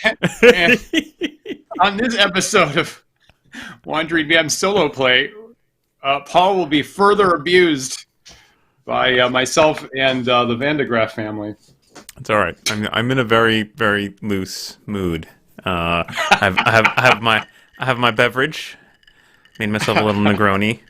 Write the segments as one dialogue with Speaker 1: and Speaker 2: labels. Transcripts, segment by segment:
Speaker 1: And on this episode of Wandering Man Solo Play, Paul will be further abused by myself and the Vandegraff family.
Speaker 2: It's all right. I'm in a very, very loose mood. I have my beverage. Made myself a little Negroni,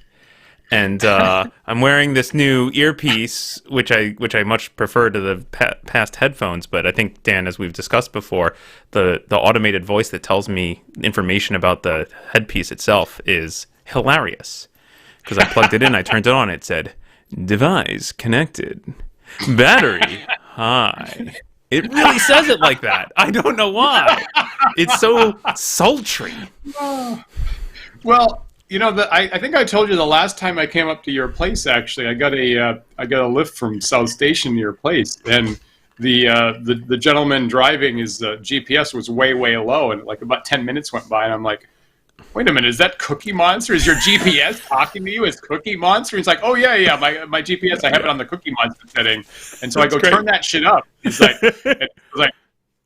Speaker 2: and I'm wearing this new earpiece, which I much prefer to the past headphones. But I think, Dan, as we've discussed before, the automated voice that tells me information about the headpiece itself is hilarious. Because I plugged it in, I turned it on, it said, "Device connected, battery high." It really says it like that. I don't know why. It's so sultry.
Speaker 1: Well, you know, I think I told you the last time I came up to your place. Actually, I got a lift from South Station to your place, and the gentleman driving his GPS was way low, and like about 10 minutes went by, and I'm like, wait a minute, is that Cookie Monster? Is your GPS talking to you as Cookie Monster? He's like, oh yeah, my GPS, I have it on the Cookie Monster setting, and so I go turn that shit up. He's like,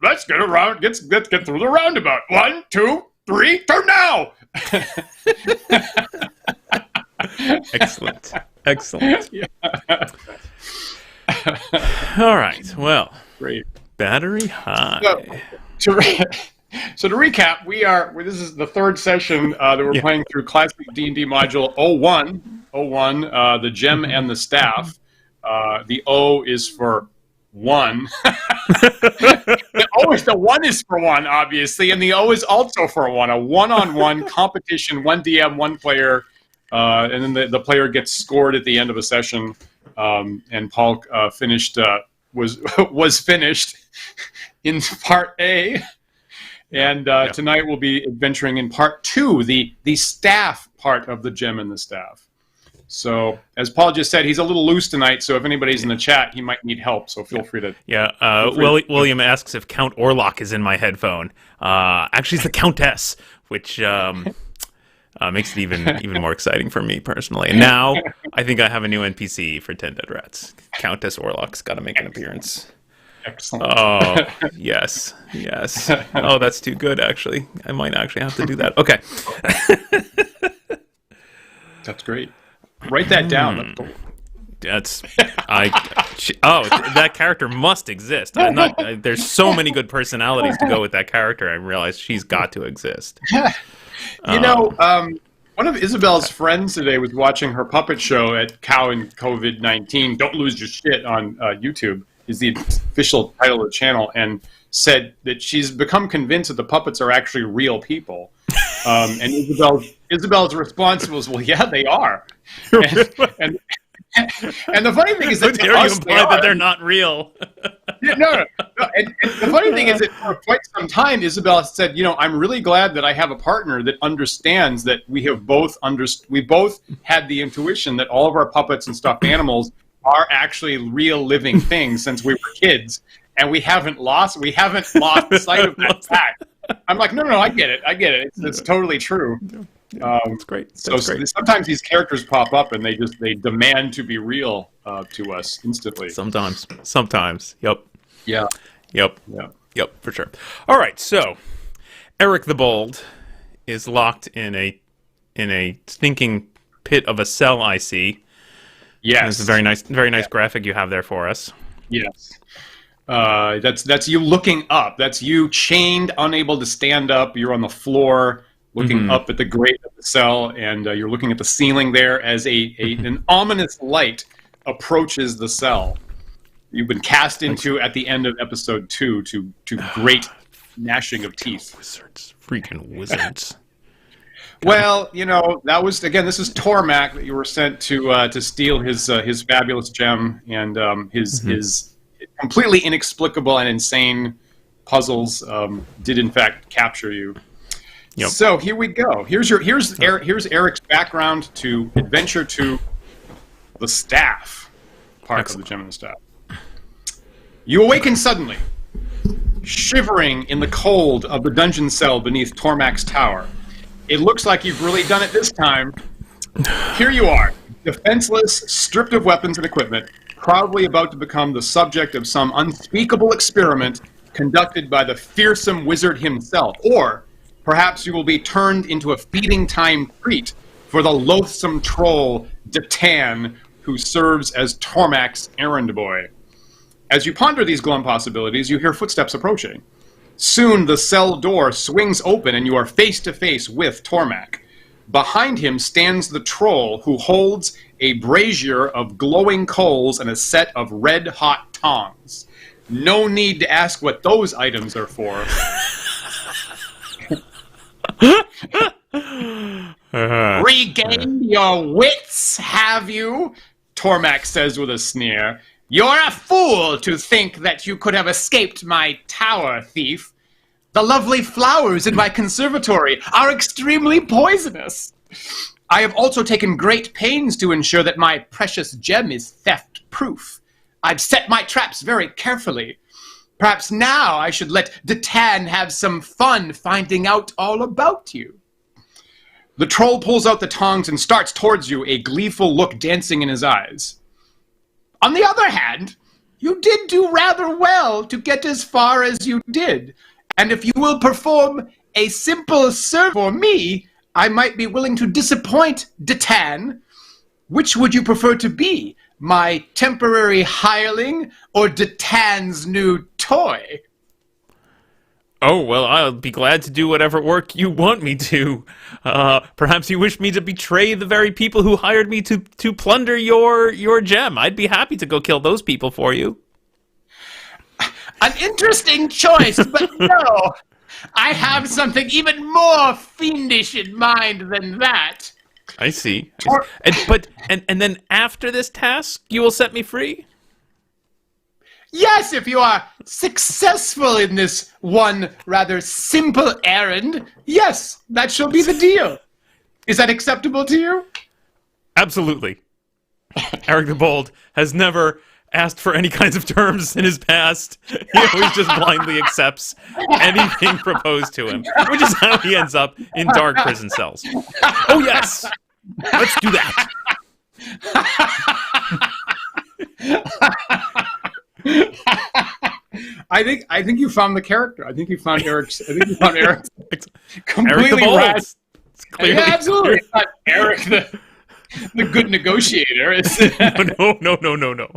Speaker 1: let's get around, let's get through the roundabout. 1, 2, 3, turn now.
Speaker 2: Excellent. Yeah. All right. Well,
Speaker 1: great.
Speaker 2: Battery high.
Speaker 1: So to recap, this is the third session that we're playing through Classic D&D Module 01, the Gem and the Staff. The O is for one. The one is for one, obviously, and the O is also for one. A one-on-one competition, one DM, one player, and then the player gets scored at the end of a session. And Paul was finished in part A. And tonight we'll be adventuring in part 2, the staff part of the Gem and the Staff. So, as Paul just said, he's a little loose tonight, so if anybody's in the chat, he might need help, so feel free to...
Speaker 2: Yeah, William asks if Count Orlok is in my headphone. Actually, it's the Countess, which makes it even more exciting for me, personally. And now, I think I have a new NPC for 10 Dead Rats. Countess Orlok's got to make an appearance.
Speaker 1: Excellent.
Speaker 2: Oh, yes. Oh, that's too good, actually. I might actually have to do that. Okay.
Speaker 1: That's great. Write that down.
Speaker 2: That character must exist. There's so many good personalities to go with that character. I realize she's got to exist.
Speaker 1: One of Isabel's friends today was watching her puppet show at Cow and COVID-19. Don't Lose Your Shit on YouTube. Is the official title of the channel, and said that she's become convinced that the puppets are actually real people. And Isabel's response was, "Well, yeah, they are." And the funny thing is that
Speaker 2: to us, you imply that they're not real.
Speaker 1: No. And the funny thing is that for quite some time, Isabel said, "I'm really glad that I have a partner that understands that we both had the intuition that all of our puppets and stuffed animals are actually real living things since we were kids, and we haven't lost sight of that fact." I'm like, no, I get it. It's totally true.
Speaker 2: That's great. Great.
Speaker 1: Sometimes these characters pop up and they demand to be real to us instantly.
Speaker 2: Sometimes. Yep.
Speaker 1: Yeah.
Speaker 2: Yep, for sure. All right, so Eric the Bold is locked in a stinking pit of a cell, I see.
Speaker 1: Yes.
Speaker 2: It's a very nice graphic you have there for us.
Speaker 1: Yes. That's you looking up. That's you chained, unable to stand up. You're on the floor looking up at the grate of the cell, and you're looking at the ceiling there as an ominous light approaches the cell. You've been cast into at the end of episode 2 to great gnashing of teeth.
Speaker 2: Freaking wizards.
Speaker 1: Well, that was, again, this is Tormac that you were sent to steal his fabulous gem, and his completely inexplicable and insane puzzles did in fact capture you. Yep. So here we go. Here's Eric's background to adventure to the staff part of the Gem and the Staff. You awaken suddenly, shivering in the cold of the dungeon cell beneath Tormac's tower. It looks like you've really done it this time. Here you are, defenseless, stripped of weapons and equipment, probably about to become the subject of some unspeakable experiment conducted by the fearsome wizard himself, or perhaps you will be turned into a feeding time treat for the loathsome troll Datan, who serves as Tormak's errand boy. As you ponder these glum possibilities, you hear footsteps approaching. Soon the cell door swings open and you are face to face with Tormak. Behind him stands the troll, who holds a brazier of glowing coals and a set of red-hot tongs. No need to ask what those items are for. Regained your wits, have you? Tormak says with a sneer. You're a fool to think that you could have escaped my tower, thief. The lovely flowers in my conservatory are extremely poisonous. I have also taken great pains to ensure that my precious gem is theft-proof. I've set my traps very carefully. Perhaps now I should let Datan have some fun finding out all about you. The troll pulls out the tongs and starts towards you, a gleeful look dancing in his eyes. On the other hand, you did do rather well to get as far as you did, and if you will perform a simple service for me, I might be willing to disappoint Datan. Which would you prefer to be, my temporary hireling or Datan's new toy?
Speaker 2: Oh, well, I'll be glad to do whatever work you want me to. Perhaps you wish me to betray the very people who hired me to plunder your gem. I'd be happy to go kill those people for you.
Speaker 1: An interesting choice, but no. I have something even more fiendish in mind than that.
Speaker 2: I see. And then after this task, you will set me free?
Speaker 1: Yes, if you are successful in this one rather simple errand, yes, that shall be the deal. Is that acceptable to you?
Speaker 2: Absolutely. Eric the Bold has never asked for any kinds of terms in his past. He always just blindly accepts anything proposed to him, which is how he ends up in dark prison cells. Oh, yes! Let's do that!
Speaker 1: I think you found the character. I think you found Eric's completely
Speaker 2: Eric the Bold.
Speaker 1: right. Yeah, absolutely. It's not Eric the good negotiator.
Speaker 2: No.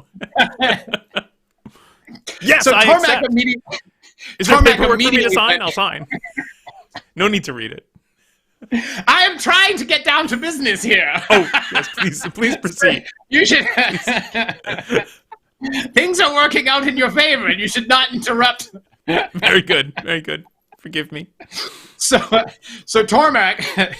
Speaker 2: Yes,
Speaker 1: so
Speaker 2: I
Speaker 1: Tormak
Speaker 2: accept.
Speaker 1: immediately.
Speaker 2: Is there
Speaker 1: Tormak
Speaker 2: paperwork for me to
Speaker 1: immediately
Speaker 2: sign? I'll sign. No need to read it.
Speaker 1: I am trying to get down to business here.
Speaker 2: Oh, yes, please proceed.
Speaker 1: You should. Things are working out in your favor, and you should not interrupt.
Speaker 2: Very good. Forgive me.
Speaker 1: So Tormak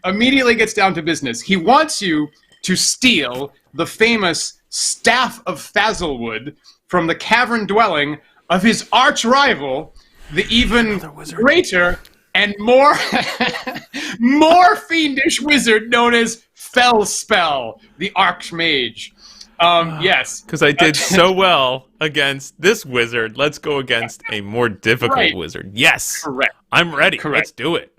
Speaker 1: immediately gets down to business. He wants you to steal the famous Staff of Fazelwood from the cavern dwelling of his arch rival, the even greater and more fiendish wizard known as Felspell, the Archmage. Yes.
Speaker 2: Because I did so well against this wizard, let's go against a more difficult wizard. Yes.
Speaker 1: Correct.
Speaker 2: I'm ready.
Speaker 1: Correct.
Speaker 2: Let's do it.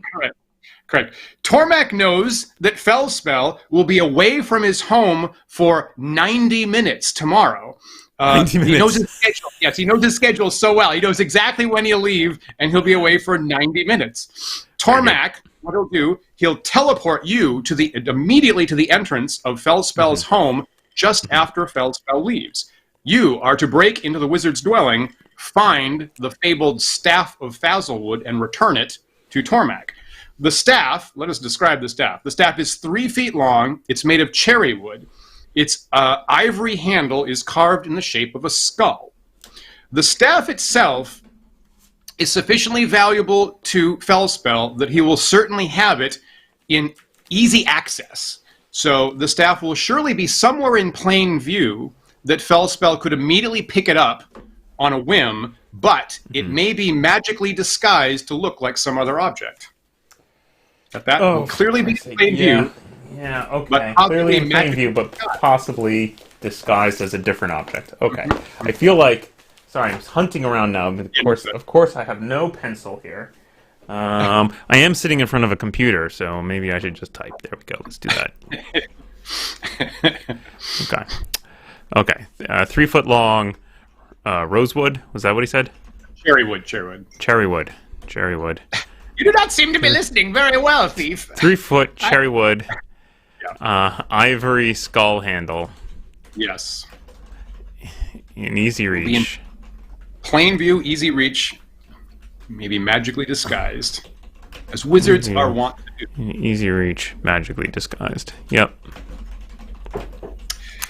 Speaker 1: Correct. Tormak knows that Felspell will be away from his home for 90 minutes tomorrow.
Speaker 2: 90 minutes.
Speaker 1: He knows his schedule. Yes, he knows his schedule so well. He knows exactly when he'll leave, and he'll be away for 90 minutes. Tormak, what he'll do, he'll teleport you immediately to the entrance of Felspell's home just after Felspell leaves. You are to break into the wizard's dwelling, find the fabled Staff of Fazelwood, and return it to Tormak. The staff, let us describe the staff. The staff is 3 feet long. It's made of cherry wood. Its ivory handle is carved in the shape of a skull. The staff itself is sufficiently valuable to Felspell that he will certainly have it in easy access. So the staff will surely be somewhere in plain view that Felspell could immediately pick it up on a whim, but it may be magically disguised to look like some other object. That will clearly be in plain view.
Speaker 2: Yeah, okay. Clearly in plain view, but possibly disguised as a different object. Okay. I feel like... Sorry, I'm hunting around now. Of course, I have no pencil here. I am sitting in front of a computer, so maybe I should just type. There we go. Let's do that. Okay. 3 foot long rosewood. Was that what he said?
Speaker 1: Cherrywood.
Speaker 2: Cherrywood.
Speaker 1: You do not seem to be listening very well, thief.
Speaker 2: 3 foot cherrywood. Ivory skull handle.
Speaker 1: Yes.
Speaker 2: An easy reach.
Speaker 1: Plain view, easy reach, maybe magically disguised, as wizards are wont to do.
Speaker 2: Easy reach, magically disguised. Yep.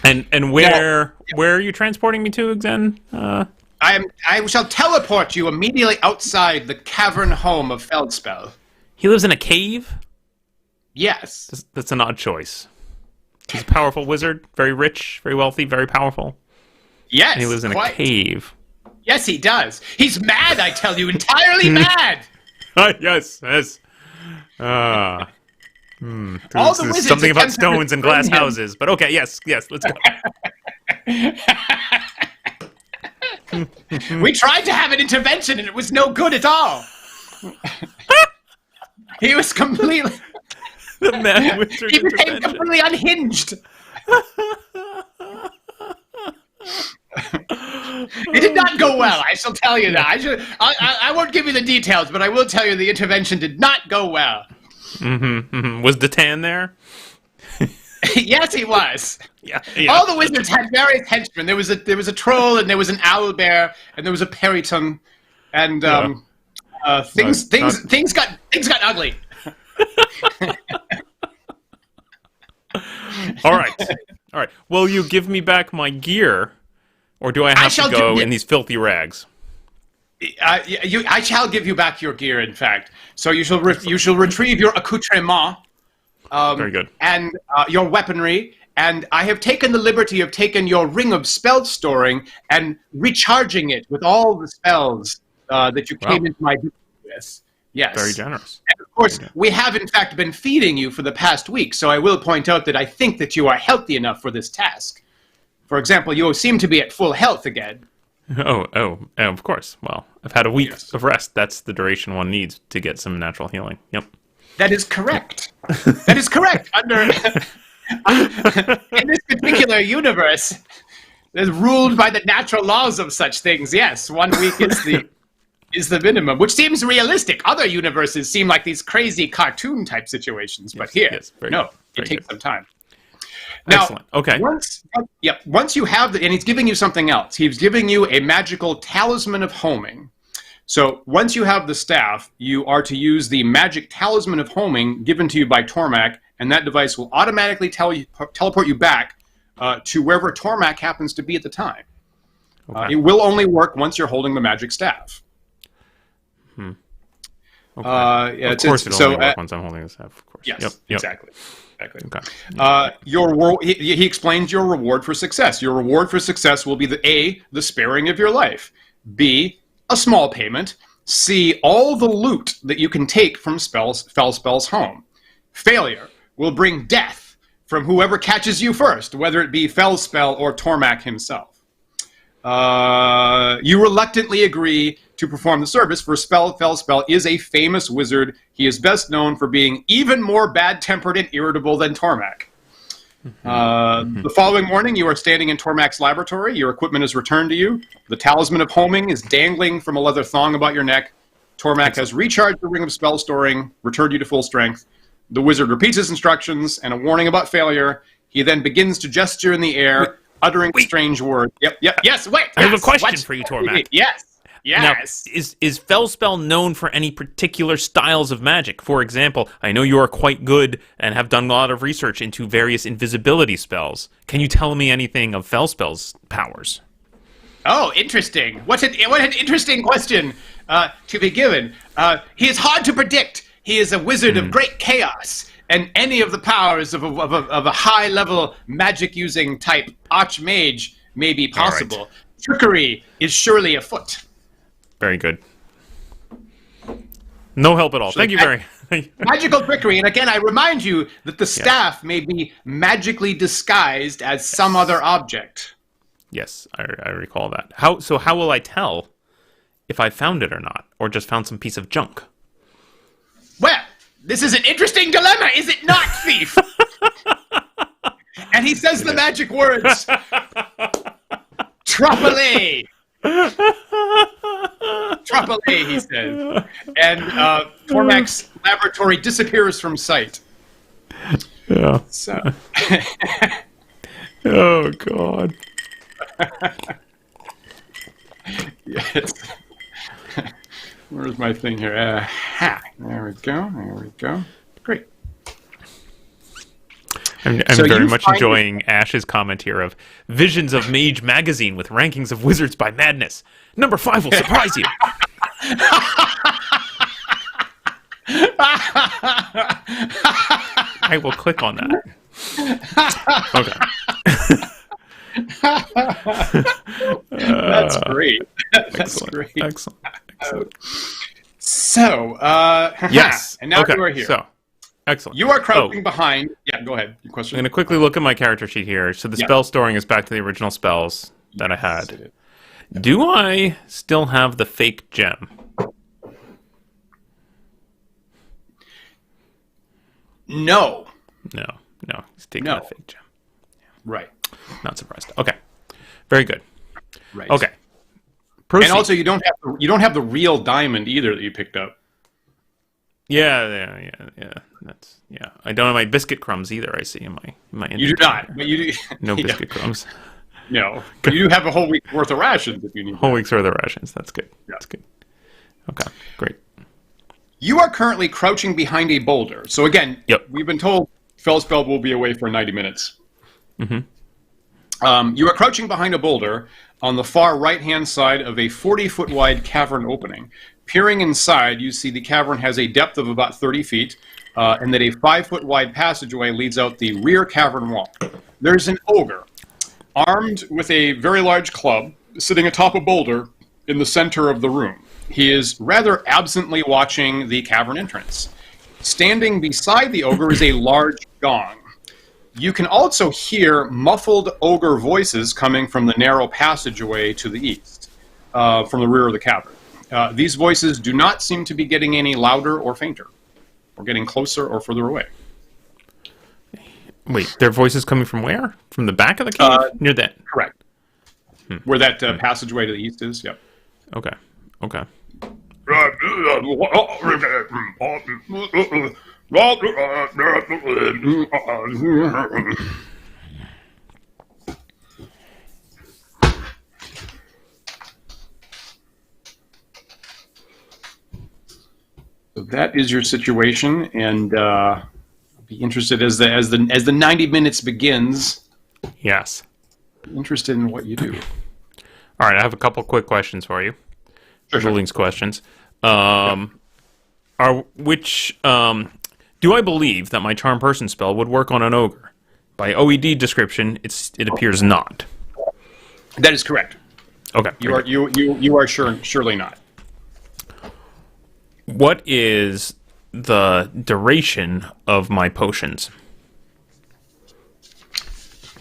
Speaker 2: And where are you transporting me to, Xen?
Speaker 1: I shall teleport you immediately outside the cavern home of Felspell.
Speaker 2: He lives in a cave?
Speaker 1: Yes.
Speaker 2: That's an odd choice. He's a powerful wizard, very rich, very wealthy, very powerful.
Speaker 1: Yes,
Speaker 2: and he lives in a cave.
Speaker 1: Yes, he does. He's mad, I tell you, entirely mad.
Speaker 2: Yes. All
Speaker 1: the wizards
Speaker 2: something about stones and glass houses, but okay, yes, let's go.
Speaker 1: We tried to have an intervention, and it was no good at all. He was completely...
Speaker 2: The mad wizard
Speaker 1: He became completely unhinged. It did not go well, I shall tell you that. I won't give you the details, but I will tell you the intervention did not go well.
Speaker 2: Was Datan there?
Speaker 1: Yes, he was.
Speaker 2: Yeah.
Speaker 1: All the wizards had various henchmen. There was a troll, and there was an owl bear, and there was a periton, and things got ugly.
Speaker 2: All right. Will you give me back my gear, or do I have to go in these filthy rags?
Speaker 1: I shall give you back your gear. In fact, so you shall retrieve your accoutrement.
Speaker 2: Very good.
Speaker 1: And your weaponry. And I have taken the liberty of taking your ring of spell storing and recharging it with all the spells that you came into my group with. Yes.
Speaker 2: Very generous.
Speaker 1: And of course, we have in fact been feeding you for the past week, so I will point out that I think that you are healthy enough for this task. For example, you seem to be at full health again.
Speaker 2: Oh, of course. Well, I've had a week of rest. That's the duration one needs to get some natural healing. Yep.
Speaker 1: That is correct. That is correct. In this particular universe, is ruled by the natural laws of such things. Yes, 1 week is the minimum, which seems realistic. Other universes seem like these crazy cartoon type situations, but here, it takes some time. Now,
Speaker 2: excellent. Okay.
Speaker 1: Once you have and he's giving you something else. He's giving you a magical talisman of homing. So once you have the staff, you are to use the magic talisman of homing given to you by Tormak, and that device will automatically teleport you back to wherever Tormak happens to be at the time.
Speaker 2: Okay.
Speaker 1: It will only work once you're holding the magic staff.
Speaker 2: Okay.
Speaker 1: Of
Speaker 2: course it'll only work once I'm holding the staff, of course.
Speaker 1: Yes,
Speaker 2: yep.
Speaker 1: Exactly.
Speaker 2: Okay.
Speaker 1: He explains your reward for success. Your reward for success will be the sparing of your life. B, a small payment. C, all the loot that you can take from Felspell's home. Failure will bring death from whoever catches you first, whether it be Felspell or Tormak himself. You reluctantly agree to perform the service, for Felspell is a famous wizard. He is best known for being even more bad-tempered and irritable than Tormak. The following morning, you are standing in Tormak's laboratory. Your equipment is returned to you. The talisman of homing is dangling from a leather thong about your neck. Tormak has recharged the ring of spell storing, returned you to full strength. The wizard repeats his instructions and a warning about failure. He then begins to gesture in the air, uttering strange words. Yes, wait.
Speaker 2: I have a question for you, Tormak.
Speaker 1: Yes.
Speaker 2: Now, is Felspell known for any particular styles of magic? For example, I know you are quite good and have done a lot of research into various invisibility spells. Can you tell me anything of Felspell's powers?
Speaker 1: Oh, interesting. What an interesting question to be given. He is hard to predict. He is a wizard of great chaos, and any of the powers of a high-level magic-using type archmage may be possible. Right. Trickery is surely afoot.
Speaker 2: Very good. No help at all. Thank you very much.
Speaker 1: Magical trickery. And again, I remind you that the staff may be magically disguised as some other object.
Speaker 2: Yes, I recall that. How will I tell if I found it or not? Or just found some piece of junk?
Speaker 1: Well, this is an interesting dilemma, is it not, thief? And he says the magic words. Tropole. Extrapolate, he says. And Tormac's laboratory disappears from sight.
Speaker 2: Yeah.
Speaker 1: So.
Speaker 2: Oh, God.
Speaker 1: Yes. Where's my thing here? There we go. There we go. Great.
Speaker 2: I'm very much enjoying Ash's comment here of Visions of Mage magazine with rankings of wizards by madness. Number 5 will surprise you. I will click on that. Okay.
Speaker 1: That's great. That's
Speaker 2: excellent.
Speaker 1: great.
Speaker 2: Excellent.
Speaker 1: So,
Speaker 2: yes.
Speaker 1: And now
Speaker 2: okay.
Speaker 1: you are here.
Speaker 2: So, excellent.
Speaker 1: You are crouching behind. Yeah, go ahead. Your question.
Speaker 2: I'm going to quickly look at my character sheet here. So the spell storing is back to the original spells that I had. Do I still have the fake gem?
Speaker 1: No.
Speaker 2: No. He's taking the fake gem.
Speaker 1: Right.
Speaker 2: Not surprised. Okay. Very good.
Speaker 1: Right.
Speaker 2: Okay. Proceed.
Speaker 1: And also, you don't have the real diamond either that you picked up.
Speaker 2: Yeah. I don't have my biscuit crumbs either. I see in my inventory.
Speaker 1: You do not, but you do.
Speaker 2: No biscuit crumbs.
Speaker 1: No, but you do have a whole week's worth of rations if you need.
Speaker 2: Whole week's worth of rations. That's good. Yeah. That's good. Okay. Great.
Speaker 1: You are currently crouching behind a boulder. So again, we've been told Felspell will be away for 90 minutes. Mm-hmm. You are crouching behind a boulder on the far right-hand side of a 40-foot wide cavern opening. Peering inside, you see the cavern has a depth of about 30 feet, and that a 5-foot wide passageway leads out the rear cavern wall. There's an ogre, armed with a very large club, sitting atop a boulder in the center of the room. He is rather absently watching the cavern entrance. Standing beside the ogre is a large gong. You can also hear muffled ogre voices coming from the narrow passageway to the east, from the rear of the cavern. These voices do not seem to be getting any louder or fainter, or getting closer or further away.
Speaker 2: Wait, their voices coming from where? From the back of the cave? Near that?
Speaker 1: Correct. Where that passageway to the east is, yep. Okay. So that is your situation, and I'll be interested as the 90 minutes begins.
Speaker 2: Yes.
Speaker 1: Interested in what you do.
Speaker 2: All right, I have a couple quick questions for you. Rulings questions. Do I believe that my Charm Person spell would work on an ogre? By OED description, it appears not.
Speaker 1: That is correct.
Speaker 2: Okay.
Speaker 1: You are surely not.
Speaker 2: What is the duration of my potions?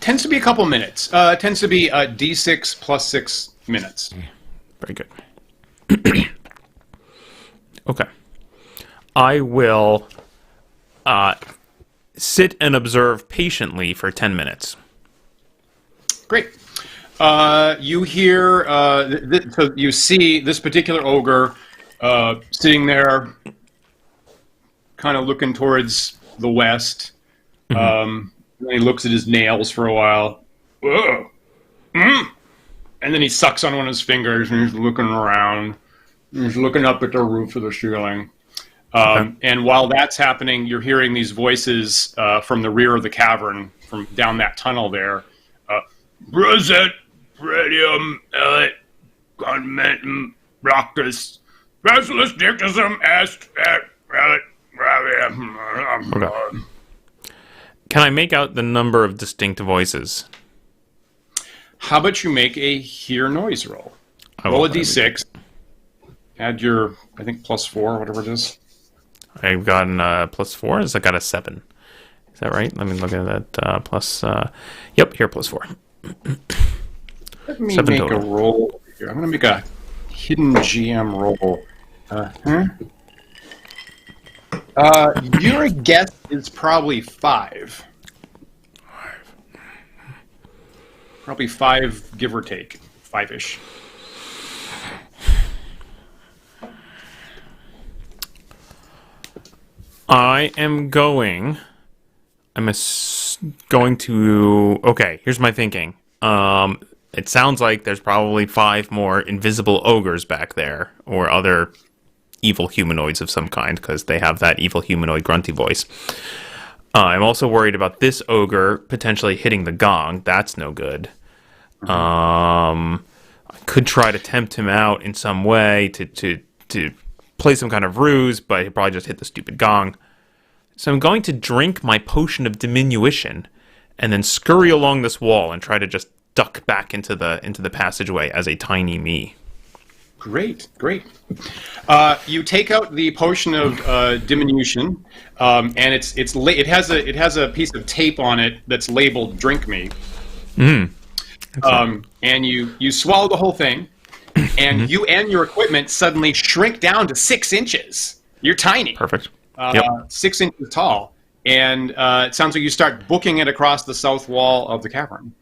Speaker 1: Tends to be a couple minutes. Tends to be D6 plus 6 minutes.
Speaker 2: Very good. Okay. I will sit and observe patiently for 10 minutes.
Speaker 1: Great. You hear, so you see this particular ogre sitting there, kind of looking towards the west. Mm-hmm. He looks at his nails for a while. Whoa. Mm. And then he sucks on one of his fingers and he's looking around. He's looking up at the roof of the ceiling. And while that's happening, you're hearing these voices from the rear of the cavern, from down that tunnel there. Present, Predium, Ellet, Conmentum, Roctus, Restless Dictism, Est, Ellet,
Speaker 2: Can I make out the number of distinct voices?
Speaker 1: How about you make a hear noise roll? Roll a d6. Add your, I think, +4, whatever it is.
Speaker 2: I've gotten +4. I got a 7. Is that right? Let me look at that. Yep, here +4.
Speaker 1: Let me make total. A roll here. I'm going to make a hidden GM roll. Your guess is probably 5. Probably 5, give or take. 5-ish.
Speaker 2: I am going. Going to. Okay, here's my thinking. It sounds like there's probably 5 more invisible ogres back there, or other evil humanoids of some kind, because they have that evil humanoid grunty voice. I'm also worried about this ogre potentially hitting the gong. That's no good. I could try to tempt him out in some way to play some kind of ruse, but he'll probably just hit the stupid gong. So I'm going to drink my potion of diminution and then scurry along this wall and try to just duck back into the passageway as a tiny me.
Speaker 1: Great. You take out the potion of diminution, and it has a piece of tape on it that's labeled "Drink Me." And you swallow the whole thing, and you and your equipment suddenly shrink down to 6 inches. You're tiny.
Speaker 2: Perfect.
Speaker 1: 6 inches tall, and it sounds like you start booking it across the south wall of the cavern.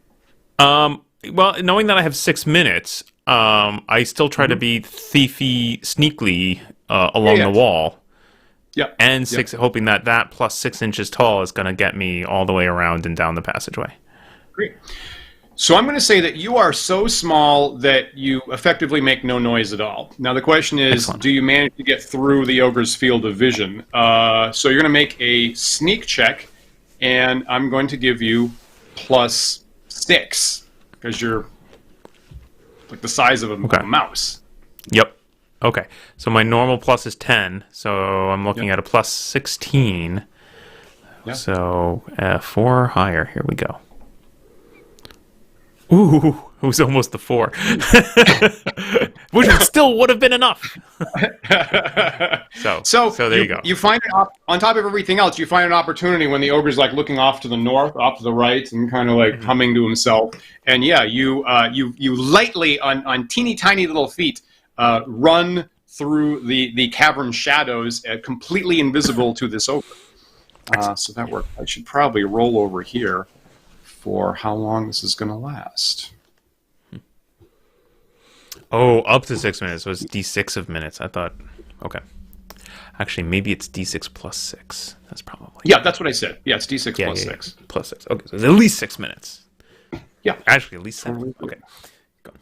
Speaker 2: Well, knowing that I have 6 minutes, I still try to be thiefy, sneakily along the wall.
Speaker 1: Yeah.
Speaker 2: And hoping that plus 6 inches tall is going to get me all the way around and down the passageway.
Speaker 1: Great. So I'm going to say that you are so small that you effectively make no noise at all. Now the question is, do you manage to get through the ogre's field of vision? So you're going to make a sneak check, and I'm going to give you +6, because you're like the size of a mouse.
Speaker 2: Yep. Okay. So my normal plus is 10, so I'm looking at a +16.
Speaker 1: Yep.
Speaker 2: So 4 higher. Here we go. Ooh, it was almost the 4. Which still would have been enough. So there you go.
Speaker 1: You find it on top of everything else, you find an opportunity when the ogre's like looking off to the north, off to the right, and kind of like humming to himself. And yeah, you lightly on teeny tiny little feet run through the cavern shadows, completely invisible to this ogre. So that worked. I should probably roll over here for how long this is going to last.
Speaker 2: Oh, up to 6 minutes. So it's D6 of minutes. I thought, okay. Actually, maybe it's D6 plus 6. That's probably...
Speaker 1: Yeah, that's what I said. Yeah, it's D6 plus 6.
Speaker 2: Plus 6. Okay, so it's at least 6 minutes.
Speaker 1: Yeah.
Speaker 2: Actually, at least 7. Okay. Go.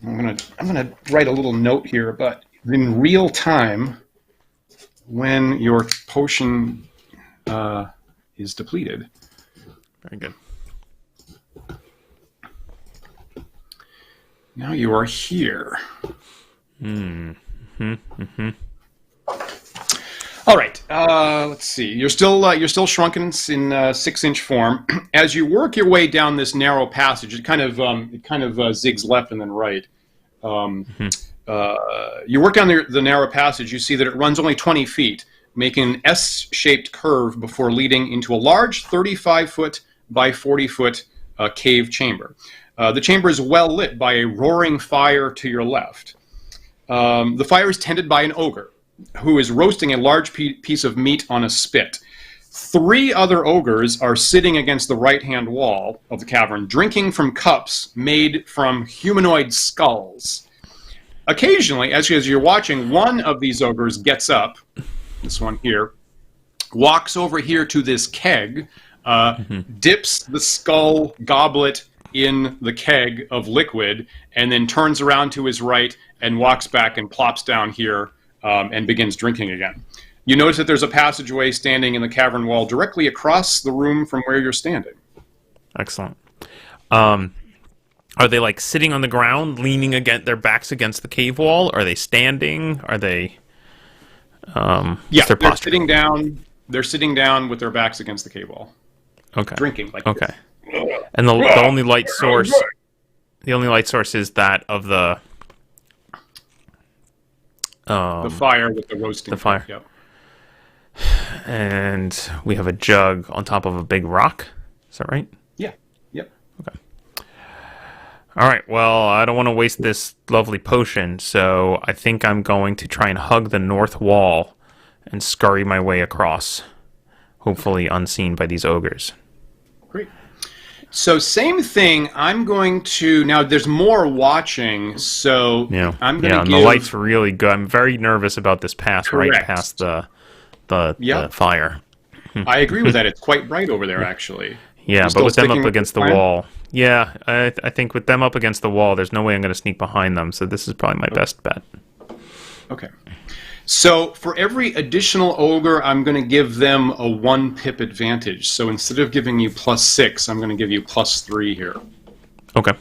Speaker 1: I'm gonna write a little note here, but in real time, when your potion is depleted...
Speaker 2: Very good.
Speaker 1: Now you are here. All right. Let's see. You're still shrunken in 6-inch form. As you work your way down this narrow passage, it kind of zigs left and then right. You work down the narrow passage. You see that it runs only 20 feet, making an S-shaped curve before leading into a large 35-foot by 40-foot cave chamber. The chamber is well lit by a roaring fire to your left. The fire is tended by an ogre, who is roasting a large piece of meat on a spit. 3 other ogres are sitting against the right-hand wall of the cavern, drinking from cups made from humanoid skulls. Occasionally, as you're watching, one of these ogres gets up, this one here, walks over here to this keg, dips the skull goblet in the keg of liquid, and then turns around to his right and walks back and plops down here and begins drinking again. You notice that there's a passageway standing in the cavern wall directly across the room from where you're standing.
Speaker 2: Excellent. Are they like sitting on the ground, leaning against their backs against the cave wall? Are they standing? Are they?
Speaker 1: Yeah, they're sitting down. They're sitting down with their backs against the cave wall.
Speaker 2: Okay.
Speaker 1: Drinking like
Speaker 2: okay.
Speaker 1: This.
Speaker 2: And the only light source, is that of the
Speaker 1: fire with the roasting.
Speaker 2: The fire.
Speaker 1: Yep.
Speaker 2: And we have a jug on top of a big rock. Is that right?
Speaker 1: Yeah. Yep.
Speaker 2: Okay. All right. Well, I don't want to waste this lovely potion, so I think I'm going to try and hug the north wall and scurry my way across, hopefully unseen by these ogres.
Speaker 1: Great. So same thing. I'm going to now. There's more watching, so I'm going to
Speaker 2: give... and the light's really good. I'm very nervous about this pass.
Speaker 1: Correct.
Speaker 2: Right past the the fire.
Speaker 1: I agree with that. It's quite bright over there, actually.
Speaker 2: Yeah, but with them up against the wall. Yeah, I think with them up against the wall, there's no way I'm going to sneak behind them, so this is probably my best bet.
Speaker 1: Okay. So for every additional ogre, I'm going to give them a 1 pip advantage. So instead of giving you +6, I'm going to give you +3 here.
Speaker 2: Okay.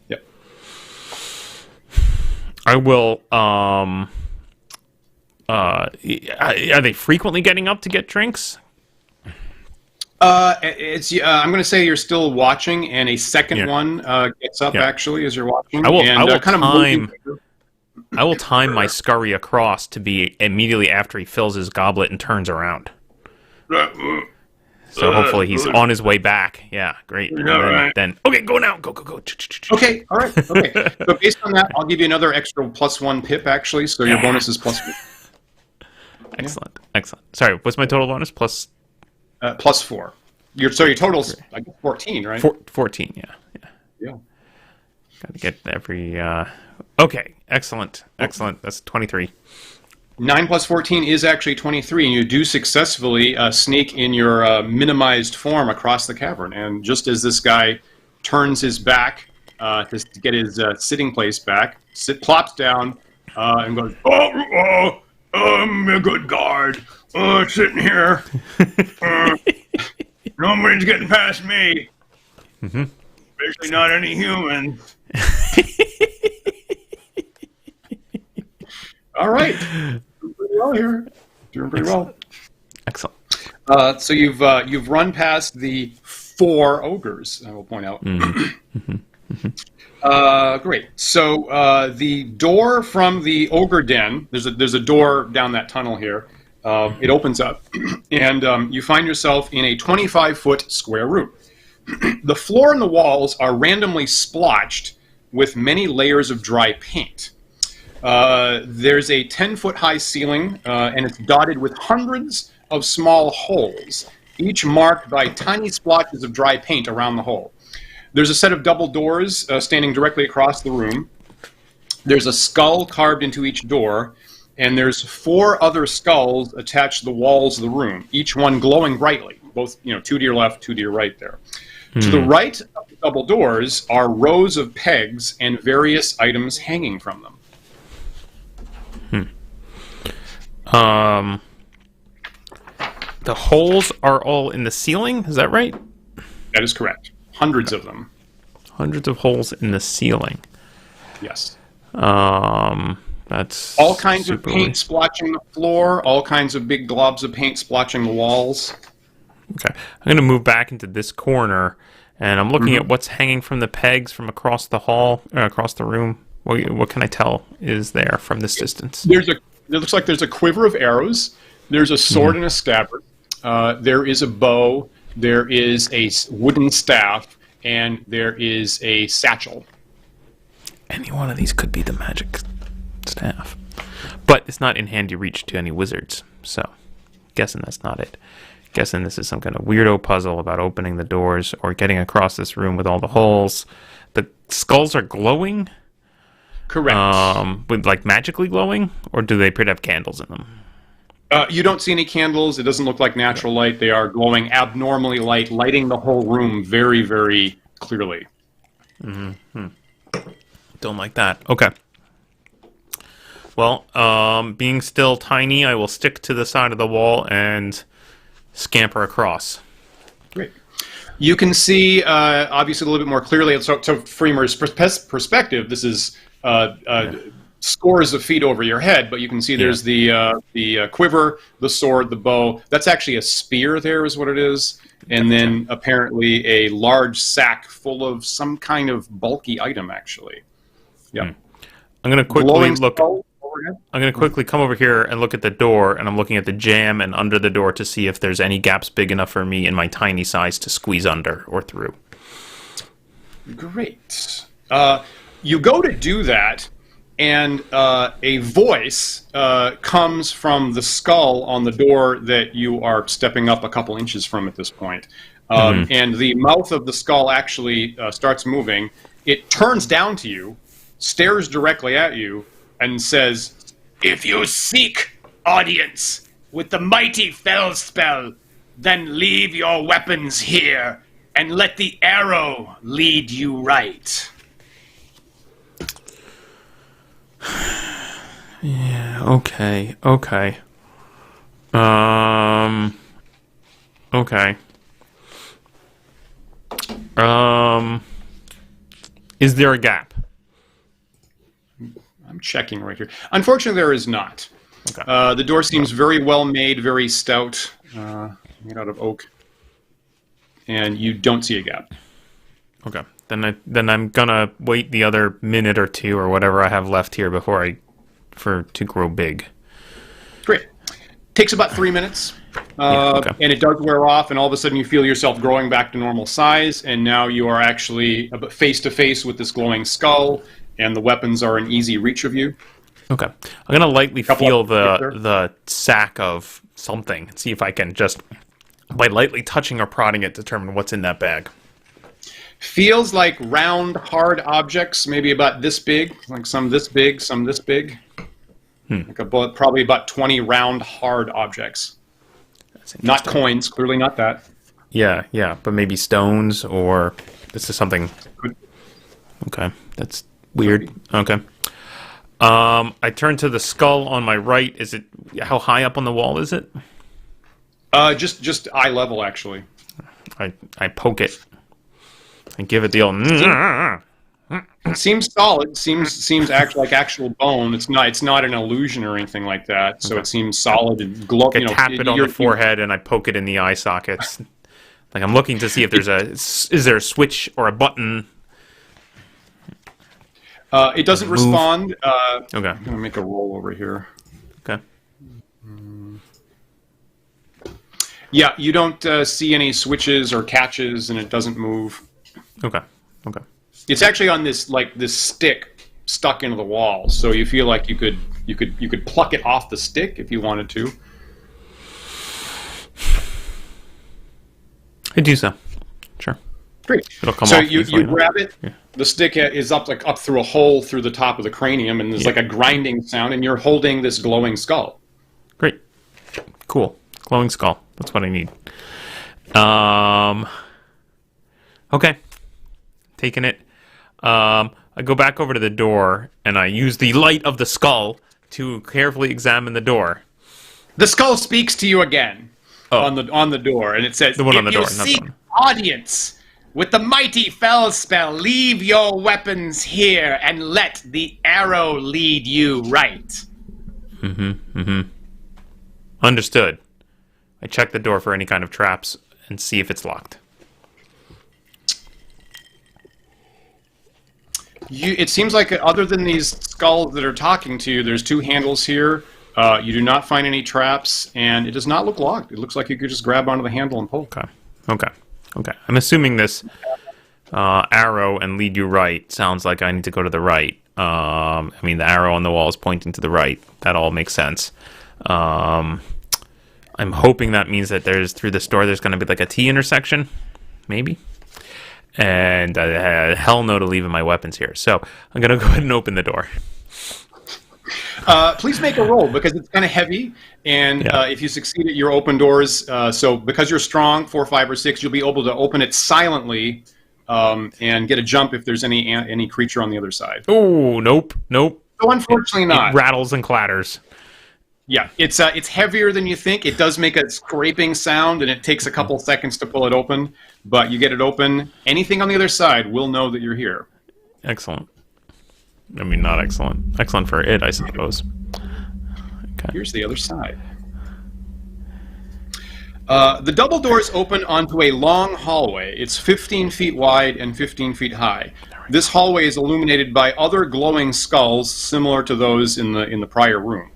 Speaker 1: Yep.
Speaker 2: I will, are they frequently getting up to get drinks?
Speaker 1: I'm going to say you're still watching, and a second one gets up actually as you're watching.
Speaker 2: I will time my scurry across to be immediately after he fills his goblet and turns around. So hopefully he's on his way back. Yeah, great. Then okay, go now. Go.
Speaker 1: Okay, all right. Okay. So based on that, I'll give you another extra +1 pip actually. So your bonus is +1.
Speaker 2: Excellent. Sorry, what's my total bonus?
Speaker 1: +4. Your total's I guess 14, right?
Speaker 2: 14. Yeah. Got to get every. Okay, excellent. That's 23.
Speaker 1: 9 + 14 is actually 23, and you do successfully sneak in your minimized form across the cavern. And just as this guy turns his back to get his sitting place back, plops down and goes, I'm a good guard. Sitting here. Nobody's getting past me. Especially not any humans. All right. Doing pretty well here. Doing pretty well.
Speaker 2: Excellent.
Speaker 1: So you've run past the 4 ogres, I will point out. Great. So the door from the Ogre Den, there's a door down that tunnel here. It opens up, and you find yourself in a 25-foot square room. The floor and the walls are randomly splotched with many layers of dry paint. There's a 10-foot high ceiling, and it's dotted with hundreds of small holes, each marked by tiny splotches of dry paint around the hole. There's a set of double doors standing directly across the room. There's a skull carved into each door, and there's 4 other skulls attached to the walls of the room, each one glowing brightly, both 2 to your left, 2 to your right there. To the right of the double doors are rows of pegs and various items hanging from them.
Speaker 2: The holes are all in the ceiling, is that right?
Speaker 1: That is correct. Hundreds of them.
Speaker 2: Hundreds of holes in the ceiling.
Speaker 1: Yes.
Speaker 2: That's
Speaker 1: all kinds of paint splotching the floor, all kinds of big globs of paint splotching the walls.
Speaker 2: Okay. I'm going to move back into this corner, and I'm looking at what's hanging from the pegs from across the hall, across the room. What can I tell is there from this distance?
Speaker 1: It looks like there's a quiver of arrows. There's a sword and a scabbard. There is a bow. There is a wooden staff, and there is a satchel.
Speaker 2: Any one of these could be the magic staff. But it's not in handy reach to any wizards, so guessing that's not it. Guessing this is some kind of weirdo puzzle about opening the doors or getting across this room with all the holes. The skulls are glowing?
Speaker 1: Correct.
Speaker 2: With magically glowing? Or do they have candles in them?
Speaker 1: You don't see any candles. It doesn't look like natural light. They are glowing abnormally lighting the whole room very, very clearly.
Speaker 2: Don't like that. Okay. Well, being still tiny, I will stick to the side of the wall and scamper across.
Speaker 1: Great. You can see, obviously, a little bit more clearly. So from your perspective, this is scores of feet over your head, but you can see there's the quiver, the sword, the bow. That's actually a spear there is what it is. And then apparently a large sack full of some kind of bulky item, actually. Yeah.
Speaker 2: I'm going to quickly look. I'm going to quickly come over here and look at the door, and I'm looking at the jamb and under the door to see if there's any gaps big enough for me in my tiny size to squeeze under or through.
Speaker 1: Great. You go to do that, and a voice comes from the skull on the door that you are stepping up a couple inches from at this point. And the mouth of the skull actually starts moving. It turns down to you, stares directly at you, and says, "If you seek audience, with the mighty Felspell, then leave your weapons here and let the arrow lead you right.
Speaker 2: Yeah, okay. Okay. Is there a gap?
Speaker 1: I'm checking right here. Unfortunately, there is not.
Speaker 2: Okay.
Speaker 1: The door seems very well made, very stout, made out of oak, and you don't see a gap.
Speaker 2: Okay. Then I'm gonna wait the other minute or two or whatever I have left here before to grow big.
Speaker 1: Great. Takes about 3 minutes,
Speaker 2: okay.
Speaker 1: and it does wear off, and all of a sudden you feel yourself growing back to normal size, and now you are actually face to face with this glowing skull, and the weapons are in easy reach of you.
Speaker 2: Okay. I'm gonna lightly feel the sack of something and see if I can just, by lightly touching or prodding it, determine what's in that bag.
Speaker 1: Feels like round, hard objects, maybe about this big, like some this big, some this big. Like probably about 20 round, hard objects. Not coins, clearly not that.
Speaker 2: Yeah, but maybe stones, or this is something. Okay, that's weird. Okay. I turn to the skull on my right. How high up on the wall is it?
Speaker 1: Just eye level, actually.
Speaker 2: I poke it. And give it the old.
Speaker 1: It seems solid. Seems like actual bone. It's not an illusion or anything like that. So It seems solid and glow.
Speaker 2: I tap it on the forehead and I poke it in the eye sockets. Like I'm looking to see if is there a switch or a button.
Speaker 1: It doesn't respond.
Speaker 2: Okay.
Speaker 1: I'm gonna make a roll over here.
Speaker 2: Okay.
Speaker 1: Yeah, you don't see any switches or catches, and it doesn't move.
Speaker 2: Okay.
Speaker 1: It's actually on this stick stuck into the wall, so you feel like you could pluck it off the stick if you wanted to.
Speaker 2: I do so. Sure.
Speaker 1: Great.
Speaker 2: It'll come
Speaker 1: so
Speaker 2: off
Speaker 1: you
Speaker 2: easily,
Speaker 1: grab it.
Speaker 2: Yeah.
Speaker 1: The stick is up through a hole through the top of the cranium, and there's like a grinding sound, and you're holding this glowing skull.
Speaker 2: Great. Cool. Glowing skull. That's what I need. Okay. Taking it. I go back over to the door, and I use the light of the skull to carefully examine the door.
Speaker 1: The skull speaks to you again on the door, and it says,
Speaker 2: the one on the door,
Speaker 1: "If you seek audience with the mighty Felspell, leave your weapons here and let the arrow lead you right."
Speaker 2: Understood. I check the door for any kind of traps and see if it's locked.
Speaker 1: It seems like other than these skulls that are talking to you, there's 2 handles here. You do not find any traps, and it does not look locked. It looks like you could just grab onto the handle and pull.
Speaker 2: Okay. I'm assuming this arrow and lead you right sounds like I need to go to the right. I mean, the arrow on the wall is pointing to the right. That all makes sense. I'm hoping that means that through this door there's going to be like a T intersection, maybe. And I had hell no to leaving my weapons here. So I'm going to go ahead and open the door.
Speaker 1: Please make a roll, because it's kind of heavy, and if you succeed at your open doors, so because you're strong, 4, 5, or 6, you'll be able to open it silently and get a jump if there's any creature on the other side.
Speaker 2: Oh, nope.
Speaker 1: So unfortunately not.
Speaker 2: It rattles and clatters.
Speaker 1: Yeah, it's heavier than you think. It does make a scraping sound, and it takes a couple seconds to pull it open, but you get it open. Anything on the other side will know that you're here.
Speaker 2: Excellent. I mean, not excellent. Excellent for it, I suppose. Okay.
Speaker 1: Here's the other side. The double doors open onto a long hallway. It's 15 feet wide and 15 feet high. This hallway is illuminated by other glowing skulls similar to those in the prior room.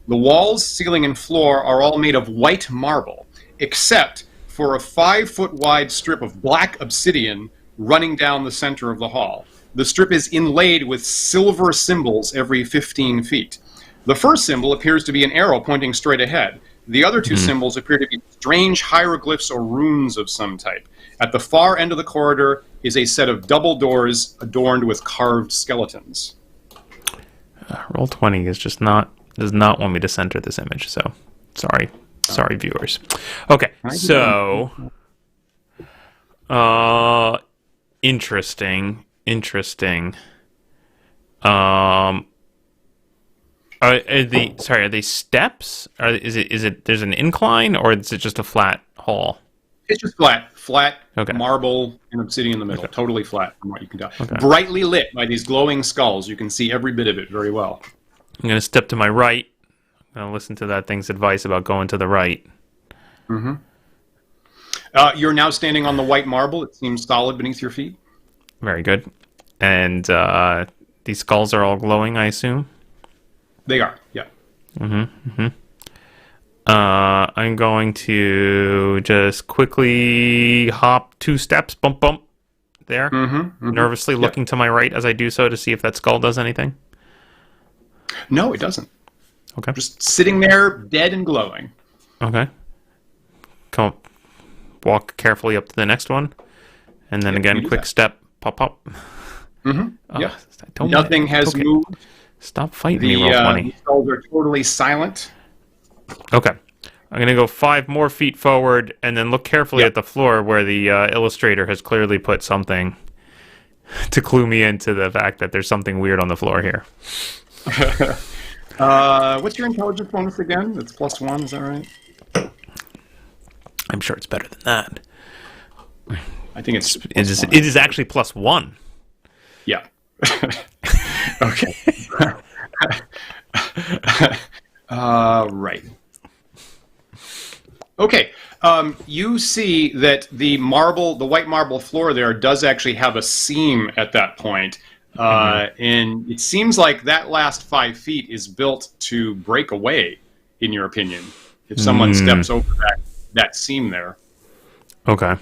Speaker 1: The walls, ceiling, and floor are all made of white marble, except for a 5-foot wide strip of black obsidian running down the center of the hall. The strip is inlaid with silver symbols every 15 feet. The first symbol appears to be an arrow pointing straight ahead. The other 2 symbols appear to be strange hieroglyphs or runes of some type. At the far end of the corridor is a set of double doors adorned with carved skeletons.
Speaker 2: Roll20 is does not want me to center this image, so Sorry, viewers. Okay, so interesting. Are they steps? Is it there's an incline, or is it just a flat hall?
Speaker 1: It's just flat
Speaker 2: Okay.
Speaker 1: marble and obsidian in the middle. Okay. Totally flat from what you can tell.
Speaker 2: Okay.
Speaker 1: Brightly lit by these glowing skulls. You can see every bit of it very well.
Speaker 2: I'm going to step to my right. I'm going to listen to that thing's advice about going to the right.
Speaker 1: Mm-hmm. You're now standing on the white marble. It seems solid beneath your feet.
Speaker 2: Very good. And these skulls are all glowing, I assume?
Speaker 1: They are, yeah.
Speaker 2: I'm going to just quickly hop 2 steps, bump, there. Nervously looking to my right as I do so to see if that skull does anything.
Speaker 1: No, it doesn't.
Speaker 2: Okay.
Speaker 1: Just sitting there, dead and glowing.
Speaker 2: Okay. Come up, walk carefully up to the next one, and then again, quick step, pop.
Speaker 1: Nothing has moved.
Speaker 2: Stop fighting me, Roll20.
Speaker 1: The skulls are totally silent.
Speaker 2: Okay. I'm going to go 5 more feet forward and then look carefully at the floor where the illustrator has clearly put something to clue me into the fact that there's something weird on the floor here.
Speaker 1: What's your intelligence bonus again? It's +1, is that right?
Speaker 2: I'm sure it's better than that.
Speaker 1: I think it
Speaker 2: is actually +1.
Speaker 1: Yeah. Okay. Right. Okay. You see that the white marble floor there does actually have a seam at that point. And it seems like that last 5 feet is built to break away, in your opinion, if someone steps over that seam there.
Speaker 2: Okay.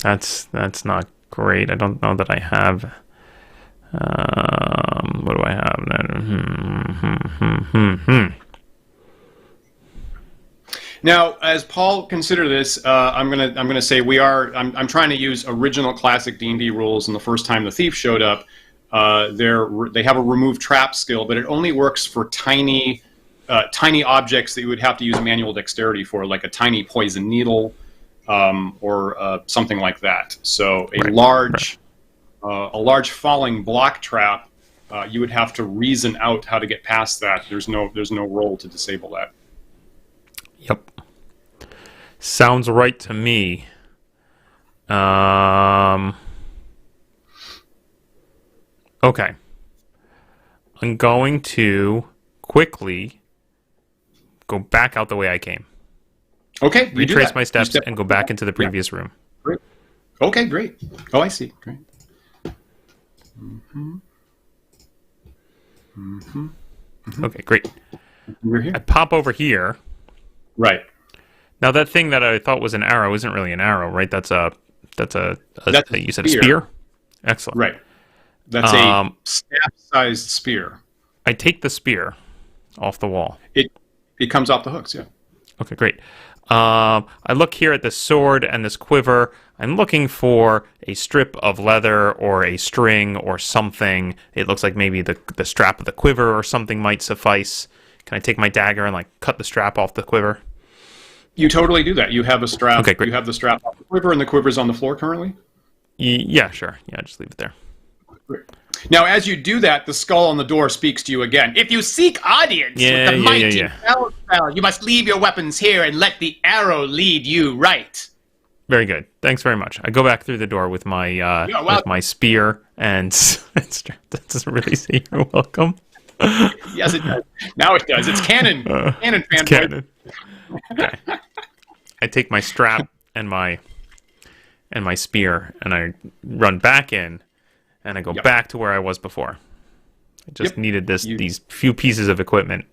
Speaker 2: That's not great. I don't know that I have. What do I have?
Speaker 1: Now, as Paul consider this, I'm gonna say I'm trying to use original classic D&D rules. And the first time the thief showed up, they have a remove trap skill, but it only works for tiny objects that you would have to use manual dexterity for, like a tiny poison needle, or something like that. So a large falling block trap, you would have to reason out how to get past that. There's no roll to disable that.
Speaker 2: Yep. Sounds right to me. Okay. I'm going to quickly go back out the way I came.
Speaker 1: Okay.
Speaker 2: Retrace my steps and go back into the previous room.
Speaker 1: Great. Okay, great. Oh, I see. Great.
Speaker 2: Okay, great.
Speaker 1: We're here.
Speaker 2: I pop over here.
Speaker 1: Right.
Speaker 2: Now that thing that I thought was an arrow isn't really an arrow, right? That's a you said a spear? Excellent.
Speaker 1: Right. That's a staff-sized spear.
Speaker 2: I take the spear off the wall.
Speaker 1: It comes off the hooks, yeah.
Speaker 2: Okay, great. I look here at this sword and this quiver. I'm looking for a strip of leather or a string or something. It looks like maybe the strap of the quiver or something might suffice. Can I take my dagger and cut the strap off the quiver?
Speaker 1: You totally do that. You have a strap.
Speaker 2: Okay, great.
Speaker 1: You have the strap off the quiver, and the quiver's on the floor currently?
Speaker 2: Yeah, sure. Yeah, just leave it there.
Speaker 1: Great. Now, as you do that, the skull on the door speaks to you again. If you seek audience with the mighty Felspell, you must leave your weapons here and let the arrow lead you right.
Speaker 2: Very good. Thanks very much. I go back through the door with my with my spear, and that doesn't really say you're welcome.
Speaker 1: Yes, it does. Now it does. It's canon. Canon, fanboy.
Speaker 2: Canon. Okay. I take my strap and my spear, and I run back in, and I go back to where I was before. I just needed these few pieces of equipment.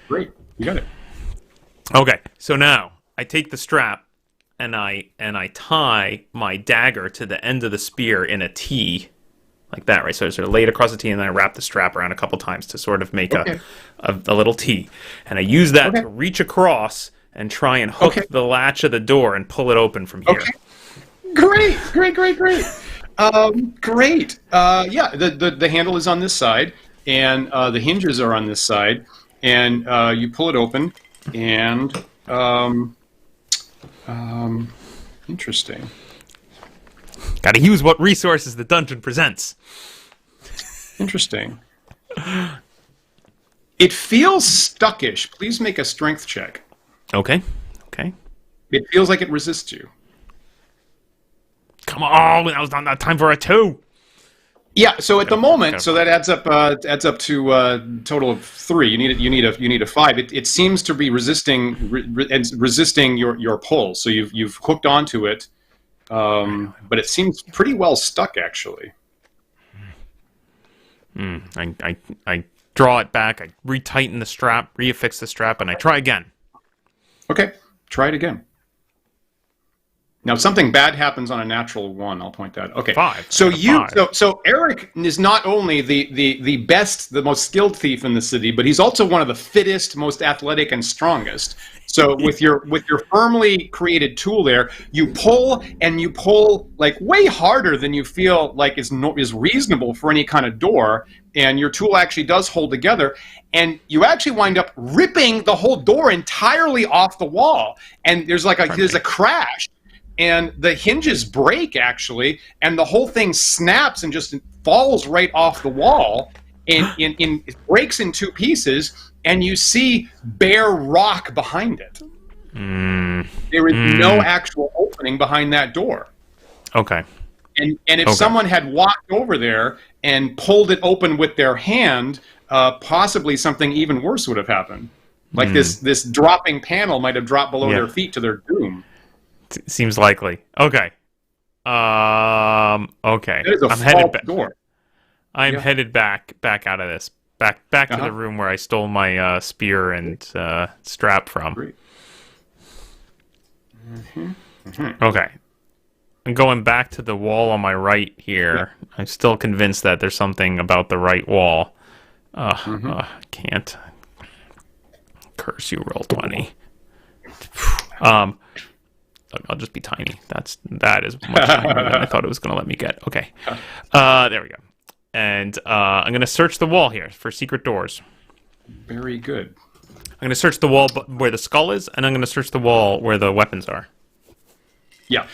Speaker 1: Great. You got it.
Speaker 2: Okay. So now I take the strap and I tie my dagger to the end of the spear in a T, like that, right? So I sort of lay it across the T, and then I wrap the strap around a couple times to sort of make a little T. And I use that to reach across and try and hook the latch of the door and pull it open from here.
Speaker 1: Okay. Great. Great. Yeah, the handle is on this side. and the hinges are on this side, and you pull it open, and interesting.
Speaker 2: Gotta use what resources the dungeon presents.
Speaker 1: Interesting. It feels stuckish. Please make a strength check.
Speaker 2: Okay.
Speaker 1: It feels like it resists you.
Speaker 2: Come on, that was not time for a 2.
Speaker 1: Yeah. So at the moment, so that adds up to a total of 3. You need a 5. It seems to be resisting your pull. So you've hooked onto it, but it seems pretty well stuck actually.
Speaker 2: I draw it back. I retighten the strap, reaffix the strap, and I try again.
Speaker 1: Okay, try it again. Now, something bad happens on a natural 1. I'll point that out. Okay.
Speaker 2: 5.
Speaker 1: So Eric is not only the best, the most skilled thief in the city, but he's also one of the fittest, most athletic, and strongest. So with your firmly created tool there, you pull like way harder than you feel like is reasonable for any kind of door, and your tool actually does hold together, and you actually wind up ripping the whole door entirely off the wall, and there's a crash. And the hinges break, actually, and the whole thing snaps and just falls right off the wall, and it breaks in 2 pieces, and you see bare rock behind it. There is no actual opening behind that door. Okay. And if someone had walked over there and pulled it open with their hand, possibly something even worse would have happened. Like this dropping panel might have dropped below their feet to their doom.
Speaker 2: Seems likely. Okay. Okay. I'm headed back. I'm headed back out of this. Back to the room where I stole my spear and strap from.
Speaker 1: Great.
Speaker 2: Okay. I'm going back to the wall on my right here. Yeah. I'm still convinced that there's something about the right wall. Can't. Curse you, roll 20. I'll just be tiny. That is much tinier than I thought it was going to let me get. Okay. There we go. And I'm going to search the wall here for secret doors.
Speaker 1: Very good.
Speaker 2: I'm going to search the wall where the skull is, and I'm going to search the wall where the weapons are.
Speaker 1: Yeah.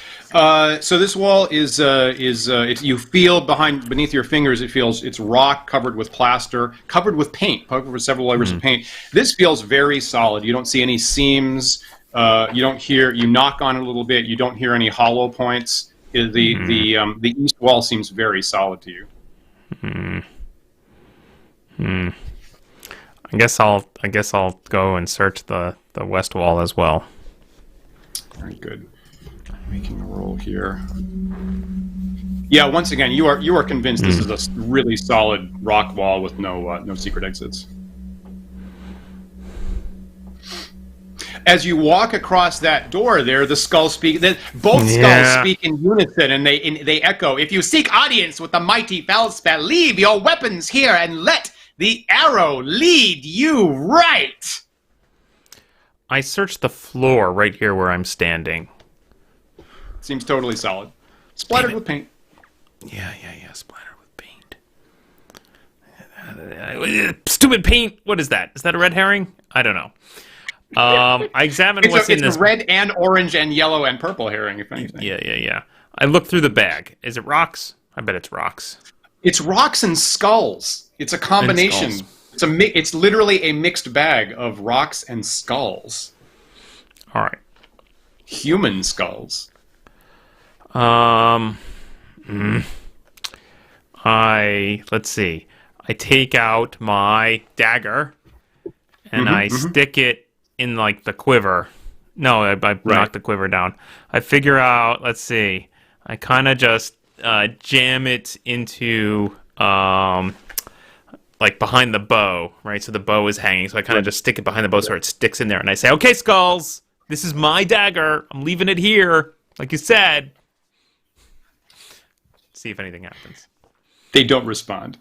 Speaker 1: So this wall is you feel beneath your fingers. It's rock covered with plaster, covered with paint, covered with several layers of paint. This feels very solid. You don't see any seams. You knock on it a little bit. You don't hear any hollow points. The east wall seems very solid to you.
Speaker 2: I guess I'll go and search the west wall as well.
Speaker 1: Very good. I'm making a roll here. Yeah, once again, you are convinced this is a really solid rock wall with no secret exits. As you walk across that door there, the skulls speak. Both skulls speak in unison, and they echo. If you seek audience with the mighty Felspell, leave your weapons here and let the arrow lead you right.
Speaker 2: I searched the floor right here where I'm standing.
Speaker 1: Seems totally solid. Splattered with paint.
Speaker 2: Yeah, splattered with paint. Stupid paint. What is that? Is that a red herring? I don't know. I examined what's in this.
Speaker 1: It's a red and orange and yellow and purple herring, if anything.
Speaker 2: Yeah. I looked through the bag. Is it rocks? I bet it's rocks.
Speaker 1: It's rocks and skulls. It's a combination. It's literally a mixed bag of rocks and skulls.
Speaker 2: All right.
Speaker 1: Human skulls.
Speaker 2: Let's see. I take out my dagger and I stick it in like the quiver. No, I knock the quiver down. I figure out, let's see. I kind of just jam it into like behind the bow, right? So the bow is hanging. So I kind of just stick it behind the bow so it sticks in there. And I say, okay, skulls, this is my dagger. I'm leaving it here, like you said. See if anything happens.
Speaker 1: They don't respond.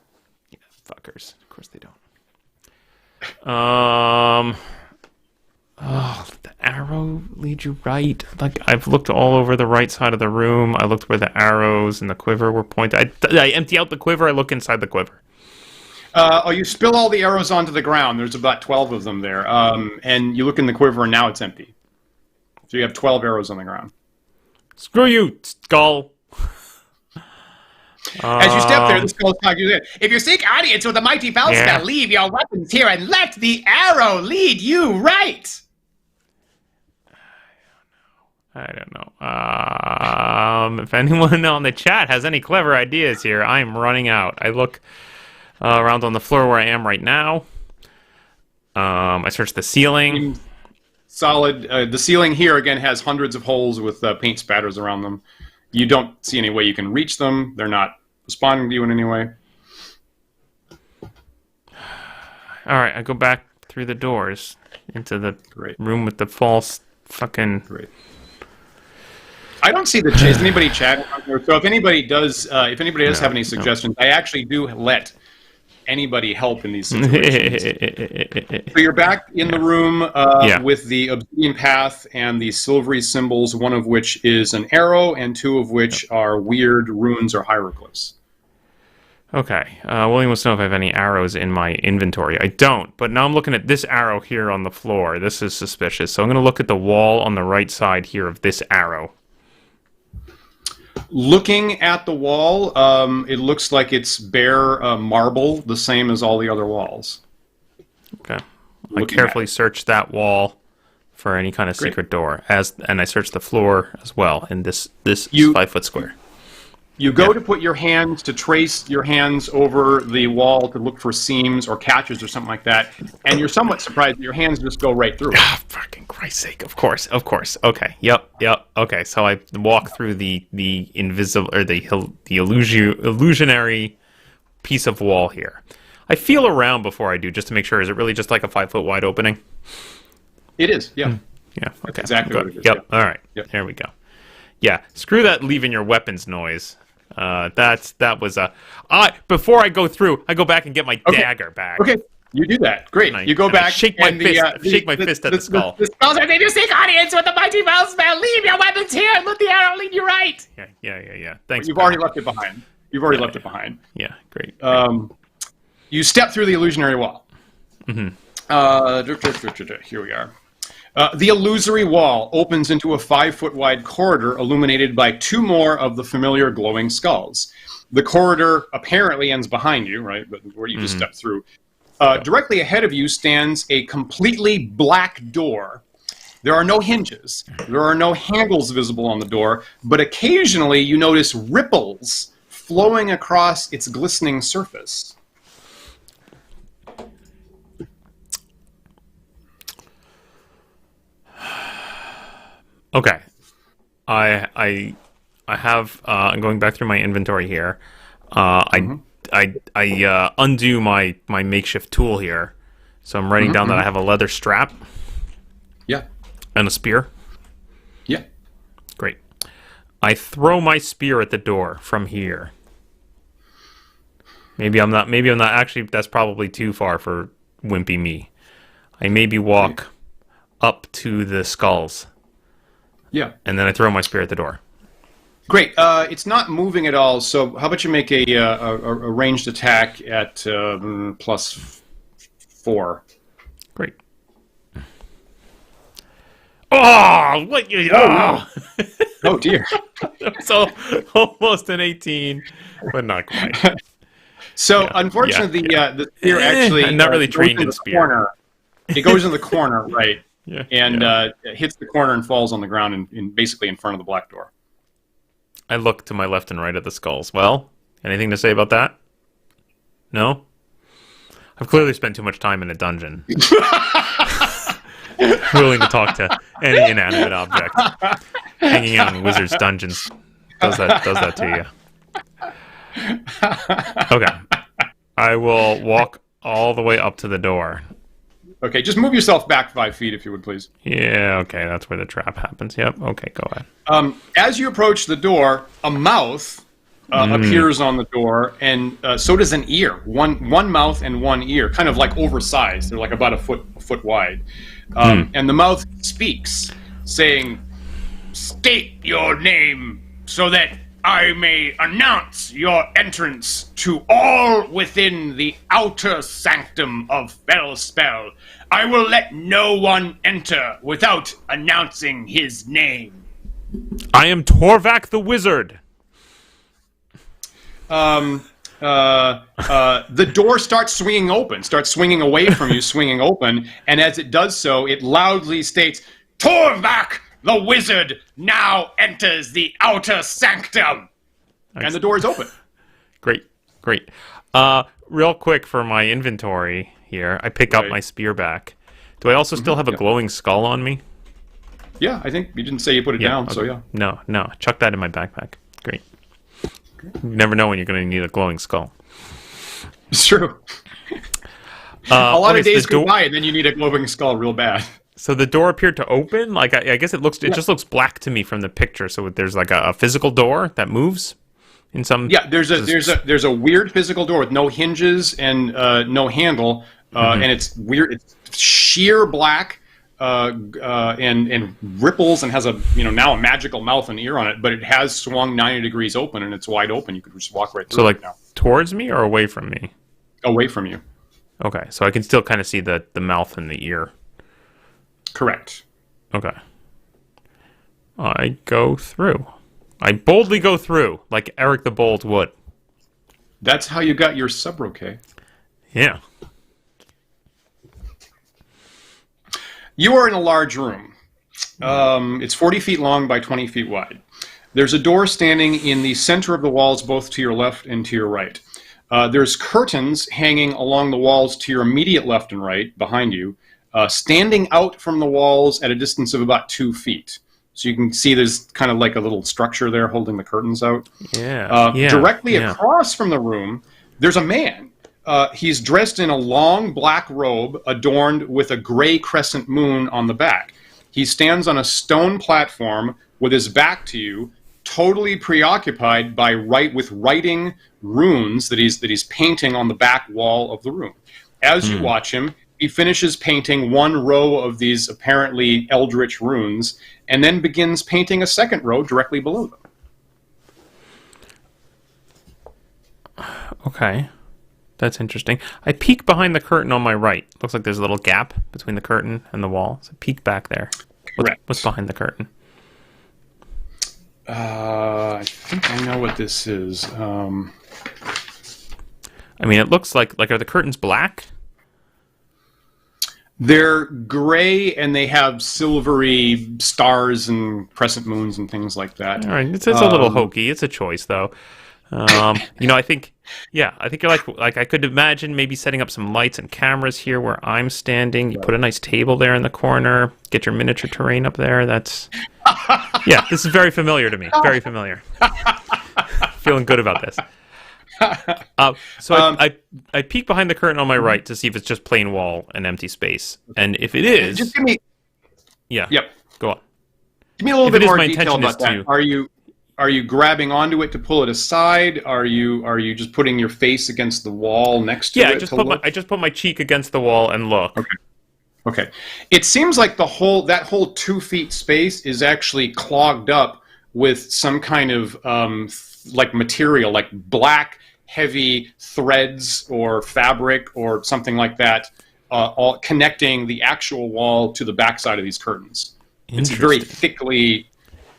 Speaker 2: Yeah, fuckers. Of course they don't. The arrow leads you right. Like, I've looked all over the right side of the room. I looked where the arrows and the quiver were pointed. I empty out the quiver. I look inside the quiver.
Speaker 1: You spill all the arrows onto the ground. There's about 12 of them there. And you look in the quiver, and now it's empty. So you have 12 arrows on the ground.
Speaker 2: Screw you, skull.
Speaker 1: As you step there, the skull talks you in. If you seek audience with the mighty Felspell, leave your weapons here and let the arrow lead you right.
Speaker 2: I don't know. If anyone on the chat has any clever ideas here, I'm running out. I look around on the floor where I am right now. I search the ceiling.
Speaker 1: Solid. The ceiling here, again, has hundreds of holes with paint spatters around them. You don't see any way you can reach them. They're not responding to you in any way.
Speaker 2: All right, I go back through the doors into the room with the false fucking...
Speaker 1: Great. I don't see the is anybody chatting out there. So if anybody does have any suggestions, I actually do let anybody help in these situations. So you're back in the room with the obsidian path and the silvery symbols, one of which is an arrow and two of which are weird runes or hieroglyphs.
Speaker 2: Okay. William wants to know if I have any arrows in my inventory. I don't, but now I'm looking at this arrow here on the floor. This is suspicious. So I'm going to look at the wall on the right side here of this arrow.
Speaker 1: Looking at the wall, it looks like it's bare marble, the same as all the other walls.
Speaker 2: Okay. I carefully search that wall for any kind of secret door, and I search the floor as well in this 5-foot square.
Speaker 1: You go to put your hands, to trace your hands over the wall to look for seams or catches or something like that, and you're somewhat surprised that your hands just go right through it.
Speaker 2: Ah, fucking Christ's sake! Of course. Okay. Yep. Okay. So I walk through the invisible or the illusionary piece of wall here. I feel around before I do just to make sure. Is it really just like a 5-foot wide opening?
Speaker 1: It is. Yeah.
Speaker 2: Yeah. Okay.
Speaker 1: That's exactly what it is.
Speaker 2: Yep.
Speaker 1: Yeah.
Speaker 2: All right. Yep. There we go. Yeah. Screw that leaving your weapons noise. Before I go through, I go back and get my dagger back.
Speaker 1: Okay, you do that. Great. You go back.
Speaker 2: Shake my fist at the skull.
Speaker 1: The skull says, "If you seek audience with the mighty Felspell, leave your weapons here and let the arrow lead you right."
Speaker 2: Yeah. Thanks.
Speaker 1: You've already left it behind. Left it behind.
Speaker 2: Yeah, great.
Speaker 1: You step through the illusionary wall.
Speaker 2: Mm-hmm.
Speaker 1: Here we are. The illusory wall opens into a 5-foot wide corridor illuminated by 2 more of the familiar glowing skulls. The corridor apparently ends behind you, right? But where you just stepped through. Directly ahead of you stands a completely black door. There are no hinges. There are no handles visible on the door, but occasionally you notice ripples flowing across its glistening surface.
Speaker 2: Okay, I have. I'm going back through my inventory here. I undo my makeshift tool here, so I'm writing down that I have a leather strap.
Speaker 1: Yeah.
Speaker 2: And a spear.
Speaker 1: Yeah.
Speaker 2: Great. I throw my spear at the door from here. Maybe I'm not. Actually, that's probably too far for wimpy me. I maybe walk up to the skulls.
Speaker 1: Yeah.
Speaker 2: And then I throw my spear at the door.
Speaker 1: Great. It's not moving at all, so how about you make a ranged attack at +4.
Speaker 2: Great. Oh, what you...
Speaker 1: Oh, no. Oh, dear.
Speaker 2: So, almost an 18, but not quite.
Speaker 1: So, unfortunately, the spear actually...
Speaker 2: I'm not really trained in spear.
Speaker 1: Corner. It goes in the corner, right?
Speaker 2: Yeah,
Speaker 1: and it hits the corner and falls on the ground basically in front of the black door.
Speaker 2: I look to my left and right at the skulls. Well, anything to say about that? No? I've clearly spent too much time in a dungeon. Willing to talk to any inanimate object. Hanging out in Wizard's dungeons does that to you. Okay. I will walk all the way up to the door.
Speaker 1: Okay, just move yourself back 5 feet, if you would, please.
Speaker 2: Yeah, okay, that's where the trap happens. Yep, okay, go ahead.
Speaker 1: As you approach the door, a mouth appears on the door, and so does an ear. One mouth and one ear, kind of like oversized. They're like about a foot wide. And the mouth speaks, saying, "State your name so that I may announce your entrance to all within the outer sanctum of Felspell. I will let no one enter without announcing his name.
Speaker 2: I am Torvak the Wizard.
Speaker 1: The door starts swinging open, starts swinging away from you, swinging open, and as it does so, it loudly states, Torvak the Wizard now enters the outer sanctum. Excellent. And the door is open.
Speaker 2: Great. Real quick for my inventory here, I pick up my spear back. Do I also still have a glowing skull on me?
Speaker 1: Yeah, I think you didn't say you put it down, okay. So yeah.
Speaker 2: No. Chuck that in my backpack. Great. You never know when you're going to need a glowing skull.
Speaker 1: It's true. A lot of days go by, and then you need a glowing skull real bad.
Speaker 2: So the door appeared to open. Like I guess it just looks black to me from the picture. So there's like a physical door that moves in some.
Speaker 1: Yeah, there's a weird physical door with no hinges and no handle, and it's weird. It's sheer black, and ripples and has now a magical mouth and ear on it. But it has swung 90 degrees open and it's wide open. You could just walk right through.
Speaker 2: So like
Speaker 1: now.
Speaker 2: Towards me or away from me?
Speaker 1: Away from you.
Speaker 2: Okay, so I can still kind of see the mouth and the ear.
Speaker 1: Correct.
Speaker 2: Okay. I go through. I boldly go through, like Eric the Bold would.
Speaker 1: That's how you got your sobriquet.
Speaker 2: Yeah.
Speaker 1: You are in a large room. It's 40 feet long by 20 feet wide. There's a door standing in the center of the walls, both to your left and to your right. There's curtains hanging along the walls to your immediate left and right, behind you, standing out from the walls at a distance of about 2 feet. So you can see there's kind of like a little structure there holding the curtains out. Directly across from the room, there's a man. He's dressed in a long black robe adorned with a gray crescent moon on the back. He stands on a stone platform with his back to you, totally preoccupied with writing runes that he's painting on the back wall of the room. As you watch him, he finishes painting one row of these apparently eldritch runes, and then begins painting a second row directly below them.
Speaker 2: Okay. That's interesting. I peek behind the curtain on my right. Looks like there's a little gap between the curtain and the wall. So peek back there. What's behind the curtain?
Speaker 1: I think I know what this is.
Speaker 2: I mean, it looks like are the curtains black?
Speaker 1: They're gray, and they have silvery stars and crescent moons and things like that.
Speaker 2: All right, it's a little hokey. It's a choice, though. I think you're like I could imagine maybe setting up some lights and cameras here where I'm standing. You put a nice table there in the corner. Get your miniature terrain up there. This is very familiar to me. Very familiar. Feeling good about this. I peek behind the curtain on my right to see if it's just plain wall and empty space. And if it is,
Speaker 1: just give me.
Speaker 2: Yeah.
Speaker 1: Yep.
Speaker 2: Go on.
Speaker 1: Give me a little bit more detail about that. Are you grabbing onto it to pull it aside? Are you just putting your face against the wall next to it?
Speaker 2: I just put my cheek against the wall and look.
Speaker 1: Okay. It seems like that whole 2 feet space is actually clogged up with some kind of like material, like black heavy threads or fabric or something like that, all connecting the actual wall to the backside of these curtains. It's very thickly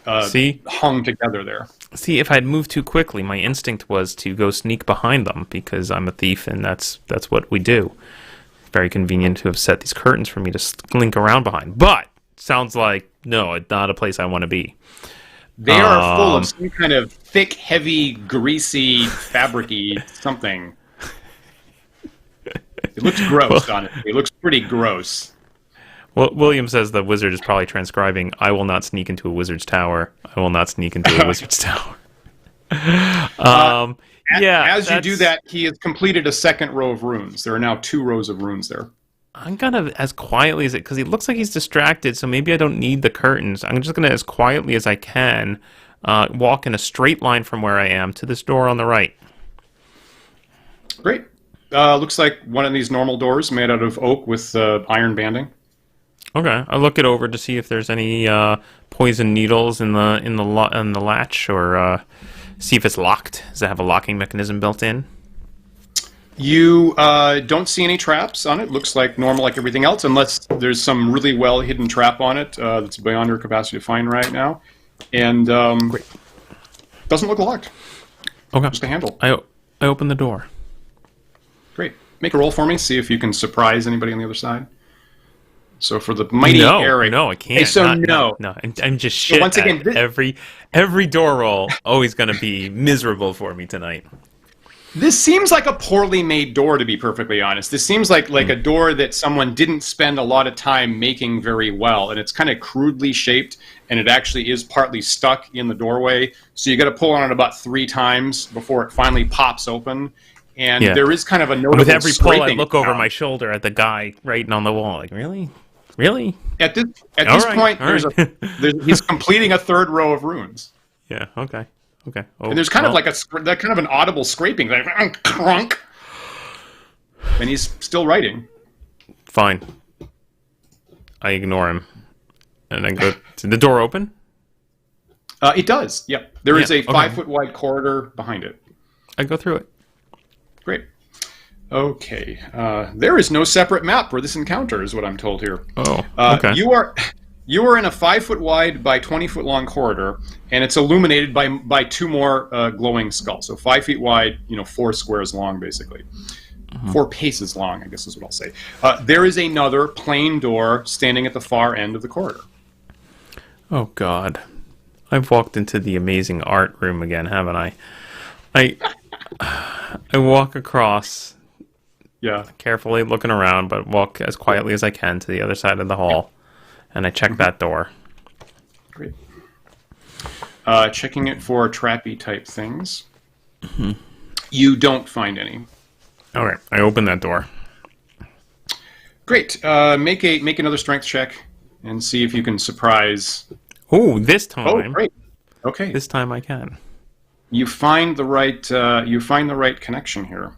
Speaker 1: hung together there.
Speaker 2: See, if I'd moved too quickly, my instinct was to go sneak behind them because I'm a thief and that's what we do. Very convenient to have set these curtains for me to slink around behind. But sounds like no, it's not a place I want to be.
Speaker 1: They are full of some kind of thick, heavy, greasy, fabric-y something. It looks gross, honestly. It looks pretty gross.
Speaker 2: Well, William says the wizard is probably transcribing, I will not sneak into a wizard's tower. I will not sneak into a wizard's tower.
Speaker 1: As you do that, he has completed a second row of runes. There are now 2 rows of runes there.
Speaker 2: I'm gonna, as quietly as it, because he looks like he's distracted, so maybe I don't need the curtains. I'm just gonna, as quietly as I can, walk in a straight line from where I am to this door on the right.
Speaker 1: Great. Looks like one of these normal doors made out of oak with iron banding.
Speaker 2: Okay, I look it over to see if there's any poison needles in the latch, or see if it's locked. Does it have a locking mechanism built in?
Speaker 1: You don't see any traps on it. Looks like normal, like everything else, unless there's some really well hidden trap on it that's beyond your capacity to find right now. And
Speaker 2: Great.
Speaker 1: Doesn't look locked.
Speaker 2: Okay.
Speaker 1: Just a handle.
Speaker 2: I open the door.
Speaker 1: Great. Make a roll for me. See if you can surprise anybody on the other side. So for the mighty area.
Speaker 2: No, I can't.
Speaker 1: Hey, so
Speaker 2: no. I'm just shit. So once again, every door roll always going to be miserable for me tonight.
Speaker 1: This seems like a poorly made door, to be perfectly honest. This seems like a door that someone didn't spend a lot of time making very well, and it's kind of crudely shaped, and it actually is partly stuck in the doorway. So you got to pull on it about 3 times before it finally pops open. And there is kind of a notable
Speaker 2: with every pull, I look
Speaker 1: sound
Speaker 2: over my shoulder at the guy writing on the wall, like, really?
Speaker 1: At this point, he's completing a 3rd row of runes.
Speaker 2: Yeah. Okay. Oh,
Speaker 1: and there's kind of like kind of an audible scraping, like crunk, and he's still writing.
Speaker 2: Fine. I ignore him, and then go. Did the door open?
Speaker 1: It does. Yep. There is a 5-foot wide corridor behind it.
Speaker 2: I go through it.
Speaker 1: Great. Okay. There is no separate map for this encounter, is what I'm told here.
Speaker 2: Oh. Okay.
Speaker 1: You are in a 5-foot wide by 20-foot long corridor, and it's illuminated by 2 more glowing skulls. So 5 feet wide, 4 squares long, basically. 4 paces long, I guess is what I'll say. There is another plain door standing at the far end of the corridor.
Speaker 2: Oh, God. I've walked into the amazing art room again, haven't I? I walk across, carefully looking around, but walk as quietly as I can to the other side of the hall. And I check that door.
Speaker 1: Great. Checking it for trappy type things. You don't find any.
Speaker 2: All right. I open that door.
Speaker 1: Great. Make another strength check and see if you can surprise.
Speaker 2: Oh, this time.
Speaker 1: Oh, great. Okay.
Speaker 2: This time I can.
Speaker 1: You find the right. You find the right connection here.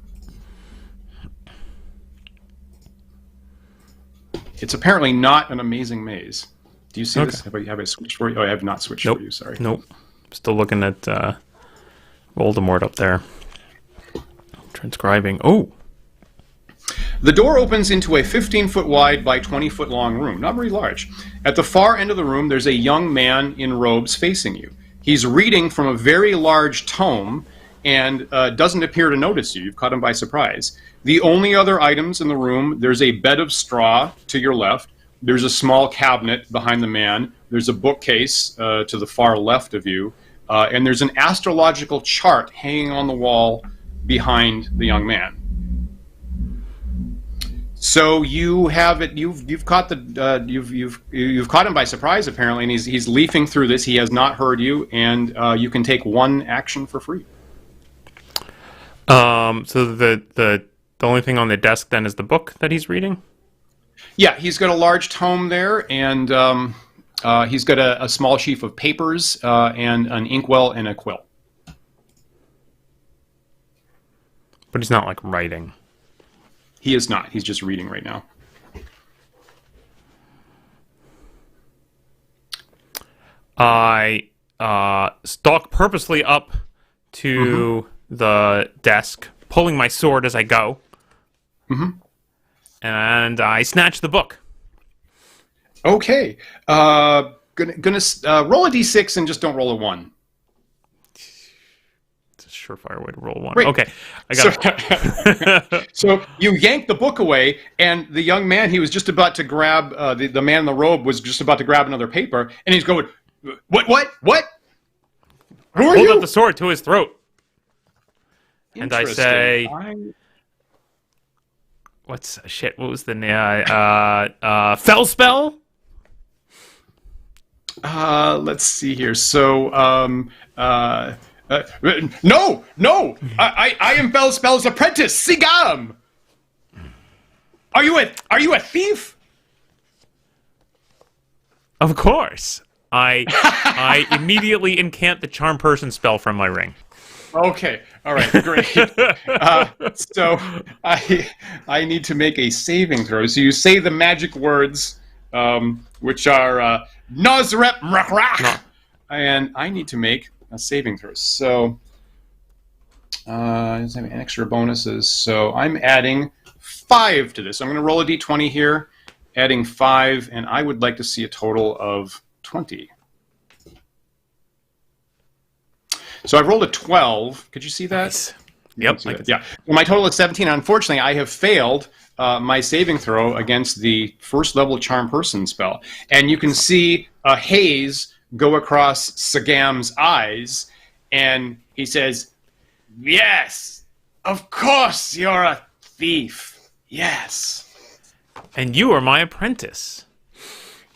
Speaker 1: It's apparently not an amazing maze. Do you see this? Have I switched for you? Oh, I have not switched for you, sorry.
Speaker 2: Nope. Still looking at Voldemort up there. Transcribing. Oh!
Speaker 1: The door opens into a 15-foot wide by 20-foot long room. Not very large. At the far end of the room, there's a young man in robes facing you. He's reading from a very large tome and doesn't appear to notice you. You've caught him by surprise. The only other items in the room, there's a bed of straw to your left. There's a small cabinet behind the man. There's a bookcase to the far left of you. And there's an astrological chart hanging on the wall behind the young man. So you have it. You've caught you've caught him by surprise apparently, and he's leafing through this. He has not heard you, and you can take 1 action for free.
Speaker 2: So the only thing on the desk then is the book that he's reading?
Speaker 1: Yeah, he's got a large tome there, and he's got a small sheaf of papers and an inkwell and a quill.
Speaker 2: But he's not, like, writing.
Speaker 1: He is not. He's just reading right now.
Speaker 2: I stalk purposely up to the desk, pulling my sword as I go. And I snatch the book.
Speaker 1: Okay. Gonna roll a d6 and just don't roll a 1.
Speaker 2: It's a surefire way to roll 1.
Speaker 1: Great.
Speaker 2: Okay, I got it.
Speaker 1: So you yank the book away, and the young man, he was just about to grab, the man in the robe was just about to grab another paper, and he's going, What? Who are you?
Speaker 2: Hold up the sword to his throat. And I say... What was the name? Felspell?
Speaker 1: Let's see here. So, no! I am Felspell's apprentice, Sigam! Are you a thief?
Speaker 2: Of course. I immediately incant the charm person spell from my ring.
Speaker 1: Okay. All right. Great. So I need to make a saving throw. So you say the magic words, which are Nazrep Mrakrak, and I need to make a saving throw. So Does have extra bonuses, so I'm adding 5 to this. I'm going to roll a d20 here, adding 5, and I would like to see a total of 20. So I've rolled a 12. Could you see that?
Speaker 2: Nice. Yep.
Speaker 1: Yeah. Well, my total is 17. Unfortunately, I have failed my saving throw against the first level charm person spell. And you can see a haze go across Sagam's eyes, and he says, "Yes, of course you're a thief. Yes.
Speaker 2: And you are my apprentice.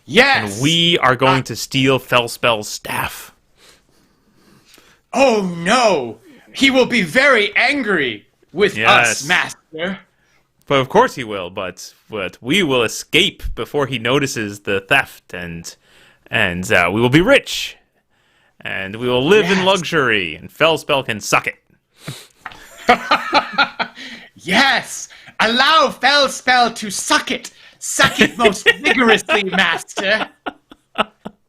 Speaker 1: Yes.
Speaker 2: And we are going to steal Felspell's staff."
Speaker 1: Oh, no. He will be very angry with us, Master.
Speaker 2: But of course he will, but we will escape before he notices the theft, and we will be rich, and we will live in luxury, and Felspell can suck it.
Speaker 1: Yes! Allow Felspell to suck it! Suck it most vigorously, Master!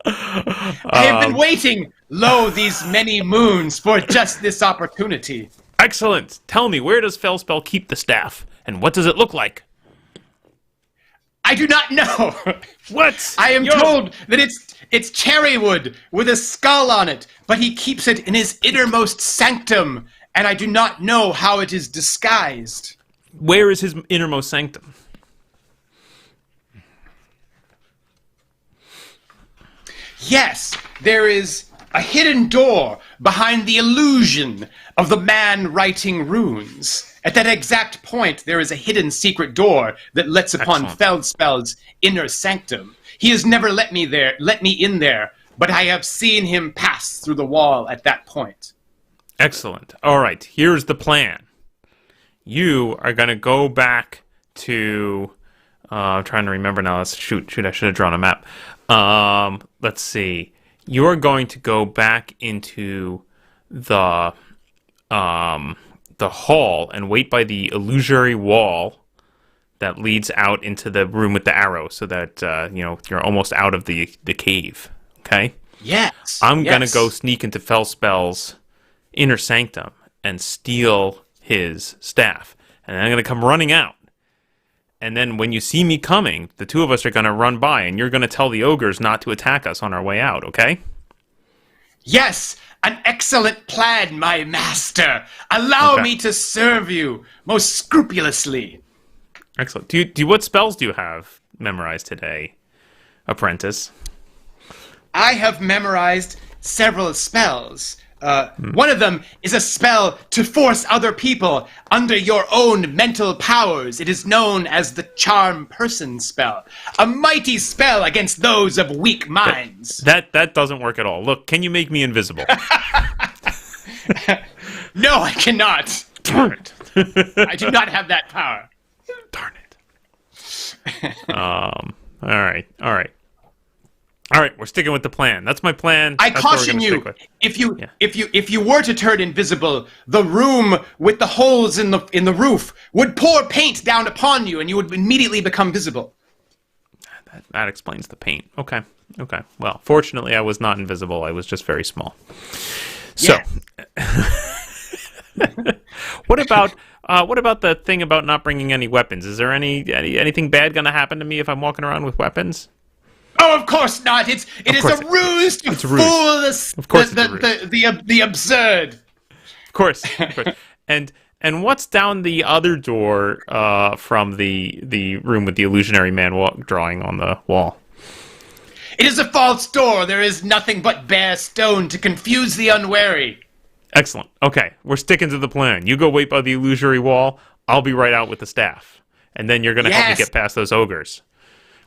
Speaker 1: I have been waiting, these many moons, for just this opportunity.
Speaker 2: Excellent! Tell me, where does Felspell keep the staff, and what does it look like?
Speaker 1: I do not know!
Speaker 2: What?
Speaker 1: I am told that it's cherry wood with a skull on it, but he keeps it in his innermost sanctum, and I do not know how it is disguised.
Speaker 2: Where is his innermost sanctum?
Speaker 1: Yes, there is a hidden door behind the illusion of the man writing runes. At that exact point, there is a hidden secret door that lets upon Feldspell's inner sanctum. He has never let me in there, but I have seen him pass through the wall at that point.
Speaker 2: Excellent. All right, here's the plan. You are going to go back to... I'm trying to remember now. Shoot, I should have drawn a map. Let's see. You're going to go back into the hall and wait by the illusory wall that leads out into the room with the arrow, so that you're almost out of the cave. Okay?
Speaker 1: Yes.
Speaker 2: I'm gonna go sneak into Felspell's inner sanctum and steal his staff, and I'm gonna come running out. And then when you see me coming, the two of us are going to run by, and you're going to tell the ogres not to attack us on our way out, okay?
Speaker 1: Yes! An excellent plan, my master! Allow me to serve you most scrupulously.
Speaker 2: Excellent. What spells do you have memorized today, apprentice?
Speaker 1: I have memorized several spells. One of them is a spell to force other people under your own mental powers. It is known as the Charm Person spell. A mighty spell against those of weak minds.
Speaker 2: That doesn't work at all. Look, can you make me invisible?
Speaker 1: No, I cannot.
Speaker 2: Darn it.
Speaker 1: I do not have that power.
Speaker 2: Darn it. All right, we're sticking with the plan. That's my plan.
Speaker 1: I caution you, if you were to turn invisible, the room with the holes in the roof would pour paint down upon you, and you would immediately become visible.
Speaker 2: That explains the paint. Okay. Well, fortunately, I was not invisible. I was just very small. So, what about the thing about not bringing any weapons? Is there anything bad going to happen to me if I'm walking around with weapons?
Speaker 1: Oh, of course not. It is a ruse to fool the absurd.
Speaker 2: Of course. And what's down the other door from the room with the illusionary man drawing on the wall?
Speaker 1: It is a false door. There is nothing but bare stone to confuse the unwary.
Speaker 2: Excellent. Okay, we're sticking to the plan. You go wait by the illusory wall. I'll be right out with the staff, and then you're going to help me get past those ogres.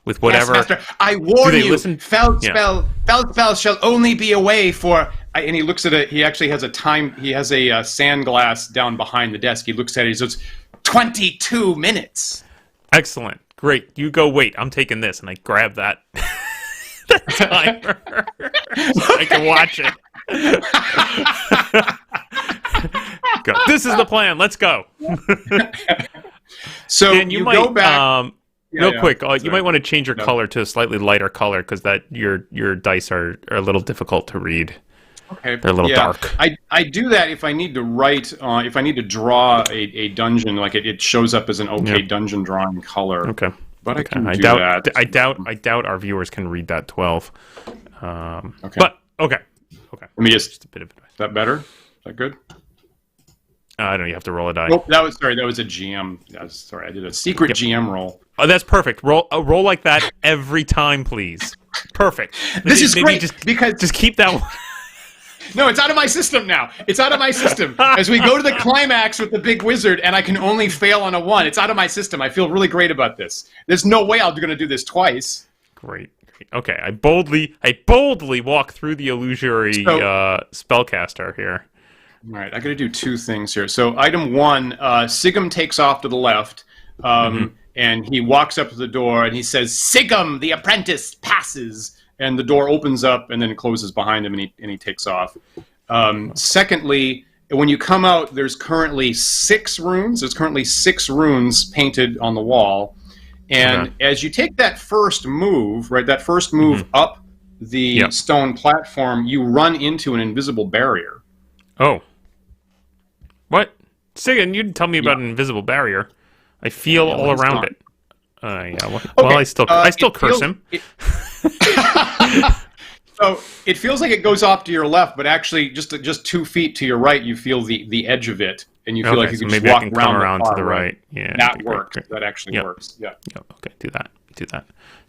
Speaker 2: With whatever.
Speaker 1: Yes, Master. I warn you, Feldspell shall only be away for. And he looks at it. He actually has a time. He has a sand glass down behind the desk. He looks at it. He says, 22 minutes.
Speaker 2: Excellent. Great. You go wait. I'm taking this, and I grab that timer so I can watch it. Go. This is the plan. Let's go.
Speaker 1: So
Speaker 2: and
Speaker 1: you might go back.
Speaker 2: Real quick, you might want to change your color to a slightly lighter color because your dice are a little difficult to read.
Speaker 1: Okay.
Speaker 2: They're a little dark.
Speaker 1: I do that if I need to write, if I need to draw a dungeon, like it shows up as an dungeon drawing color.
Speaker 2: Okay.
Speaker 1: But I can do
Speaker 2: doubt,
Speaker 1: that.
Speaker 2: I doubt our viewers can read that 12.
Speaker 1: Okay.
Speaker 2: But okay.
Speaker 1: Let me
Speaker 2: just a bit of advice.
Speaker 1: Is that better? Is that good?
Speaker 2: I don't know. You have to roll a die.
Speaker 1: Oh, that was a GM. Sorry, I did a secret GM roll.
Speaker 2: Oh, that's perfect. Roll like that every time, please. Perfect.
Speaker 1: This is great because
Speaker 2: just keep that one.
Speaker 1: No, it's out of my system now. It's out of my system. As we go to the climax with the big wizard, and I can only fail on a 1. It's out of my system. I feel really great about this. There's no way I'm going to do this twice.
Speaker 2: Great. Okay, I boldly walk through the illusory spellcaster here.
Speaker 1: All right, I got to do 2 things here. So, item 1, Sigum takes off to the left, and he walks up to the door, and he says, "Sigum, the apprentice, passes." And the door opens up, and then it closes behind him, and he takes off. Secondly, when you come out, there's currently 6 runes. There's currently 6 runes painted on the wall. And as you take that first move, right, that first move up the stone platform, you run into an invisible barrier.
Speaker 2: Oh. What? Sigyn, you didn't tell me about an invisible barrier. I feel all around it. Well, I still curse him.
Speaker 1: So it feels like it goes off to your left, but actually just 2 feet to your right, you feel the edge of it, and you feel like you can just walk around
Speaker 2: to the right. Yeah,
Speaker 1: that works. That actually works. Yeah.
Speaker 2: Okay, do that.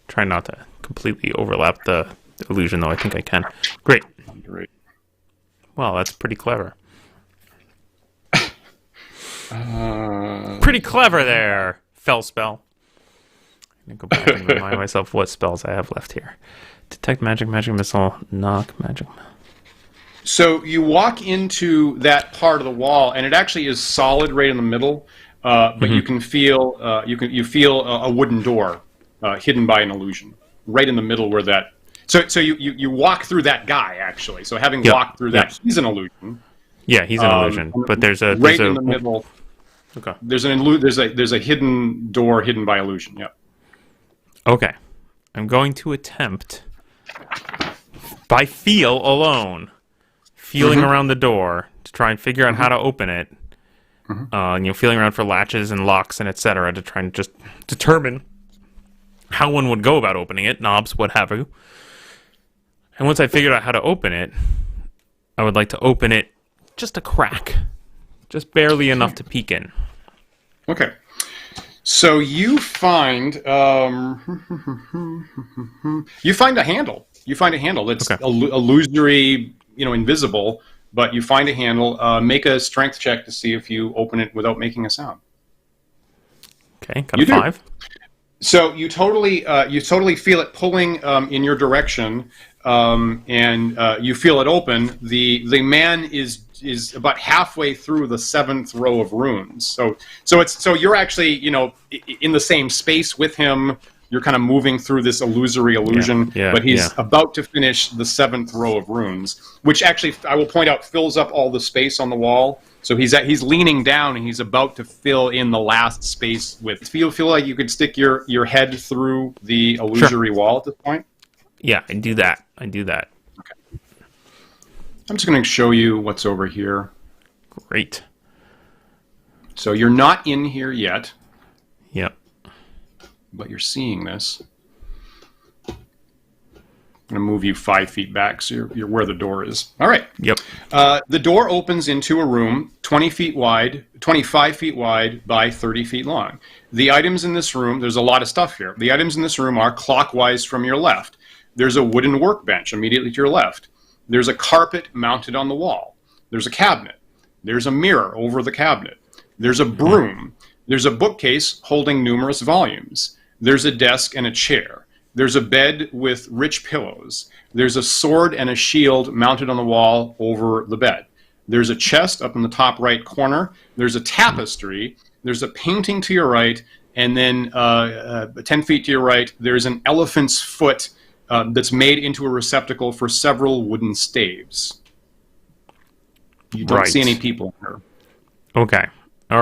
Speaker 2: Try not to completely overlap the illusion, though. I think I can. Great. Well, that's pretty clever. Pretty clever there, Felspell. I'm going to go back and remind myself what spells I have left here. Detect magic missile, knock magic.
Speaker 1: So you walk into that part of the wall, and it actually is solid right in the middle. But you can feel you feel a wooden door hidden by an illusion right in the middle where that. So you walk through that guy actually. So having walked through that, he's an illusion.
Speaker 2: Yeah, he's an illusion. But there's a
Speaker 1: in the middle. Okay. There's a hidden door hidden by illusion. Yep.
Speaker 2: Okay, I'm going to attempt by feel alone, feeling around the door to try and figure out how to open it. Feeling around for latches and locks and etc. to try and just determine how one would go about opening it, knobs, what have you. And once I figured out how to open it, I would like to open it just a crack, just barely enough to peek in.
Speaker 1: Okay. So you find a handle. You find a handle that's illusory, invisible. But you find a handle. Make a strength check to see if you open it without making a sound.
Speaker 2: Okay, got a 5.
Speaker 1: So you totally feel it pulling in your direction, and you feel it open. The man is about halfway through the 7th row of runes. So you're actually in the same space with him. You're kind of moving through this illusory illusion, but he's about to finish the 7th row of runes, which actually, I will point out, fills up all the space on the wall. So he's leaning down, and he's about to fill in the last space with... Feel like you could stick your head through the illusory wall at this point?
Speaker 2: Yeah, I do that.
Speaker 1: Okay. I'm just going to show you what's over here.
Speaker 2: Great.
Speaker 1: So you're not in here yet.
Speaker 2: Yep.
Speaker 1: But you're seeing this. I'm going to move you 5 feet back so you're where the door is. All right.
Speaker 2: Yep.
Speaker 1: The door opens into a room 25 feet wide by 30 feet long. The items in this room, there's a lot of stuff here. The items in this room are clockwise from your left. There's a wooden workbench immediately to your left. There's a carpet mounted on the wall. There's a cabinet. There's a mirror over the cabinet. There's a broom. There's a bookcase holding numerous volumes. There's a desk and a chair. There's a bed with rich pillows. There's a sword and a shield mounted on the wall over the bed. There's a chest up in the top right corner. There's a tapestry. There's a painting to your right. And then 10 feet to your right, there's an elephant's foot that's made into a receptacle for several wooden staves. You don't see any people in her.
Speaker 2: Okay. All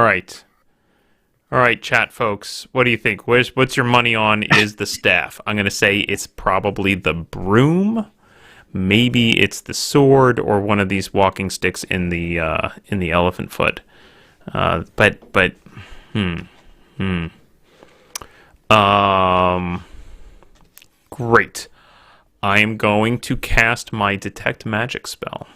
Speaker 2: right, chat folks. What do you think? What's your money on is the staff? I'm going to say it's probably the broom, Maybe it's the sword or one of these walking sticks in the elephant foot. But great. I am going to cast my detect magic spell.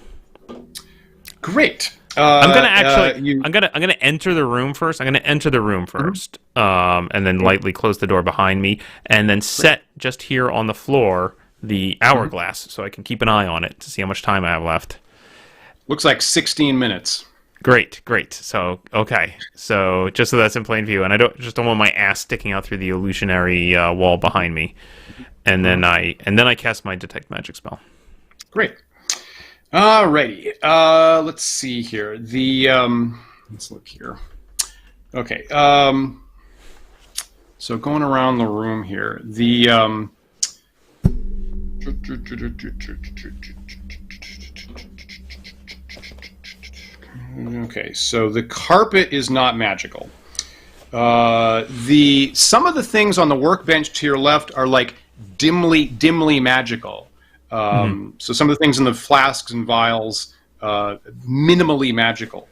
Speaker 1: Great.
Speaker 2: I'm gonna actually. I'm gonna enter the room first. I'm gonna enter the room first, and then lightly close the door behind me, and then set just here on the floor the hourglass so I can keep an eye on it to see how much time I have left.
Speaker 1: Looks like 16 minutes.
Speaker 2: Great. So okay, so just so that's in plain view, and I don't want my ass sticking out through the illusionary wall behind me, and then I cast my detect magic spell.
Speaker 1: Great. Alrighty. Let's see here. Let's look here. Okay. So going around the room here, okay, so the carpet is not magical. Some of the things on the workbench to your left are like dimly magical. So some of the things in the flasks and vials, minimally magical.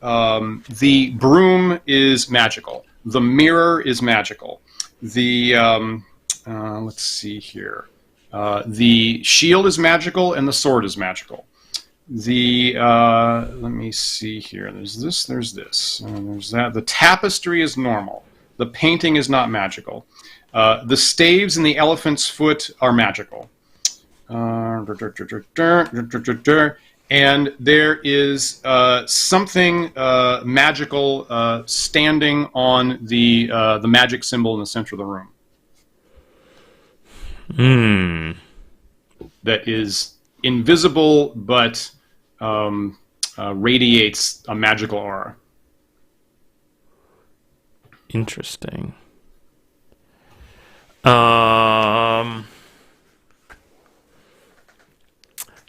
Speaker 1: The broom is magical. The mirror is magical. Let's see here. The shield is magical and the sword is magical. Let me see here. There's this, there's that. The tapestry is normal. The painting is not magical. The staves in the elephant's foot are magical. And there is something magical standing on the magic symbol in the center of the room. That is invisible, but radiates a magical aura.
Speaker 2: Interesting.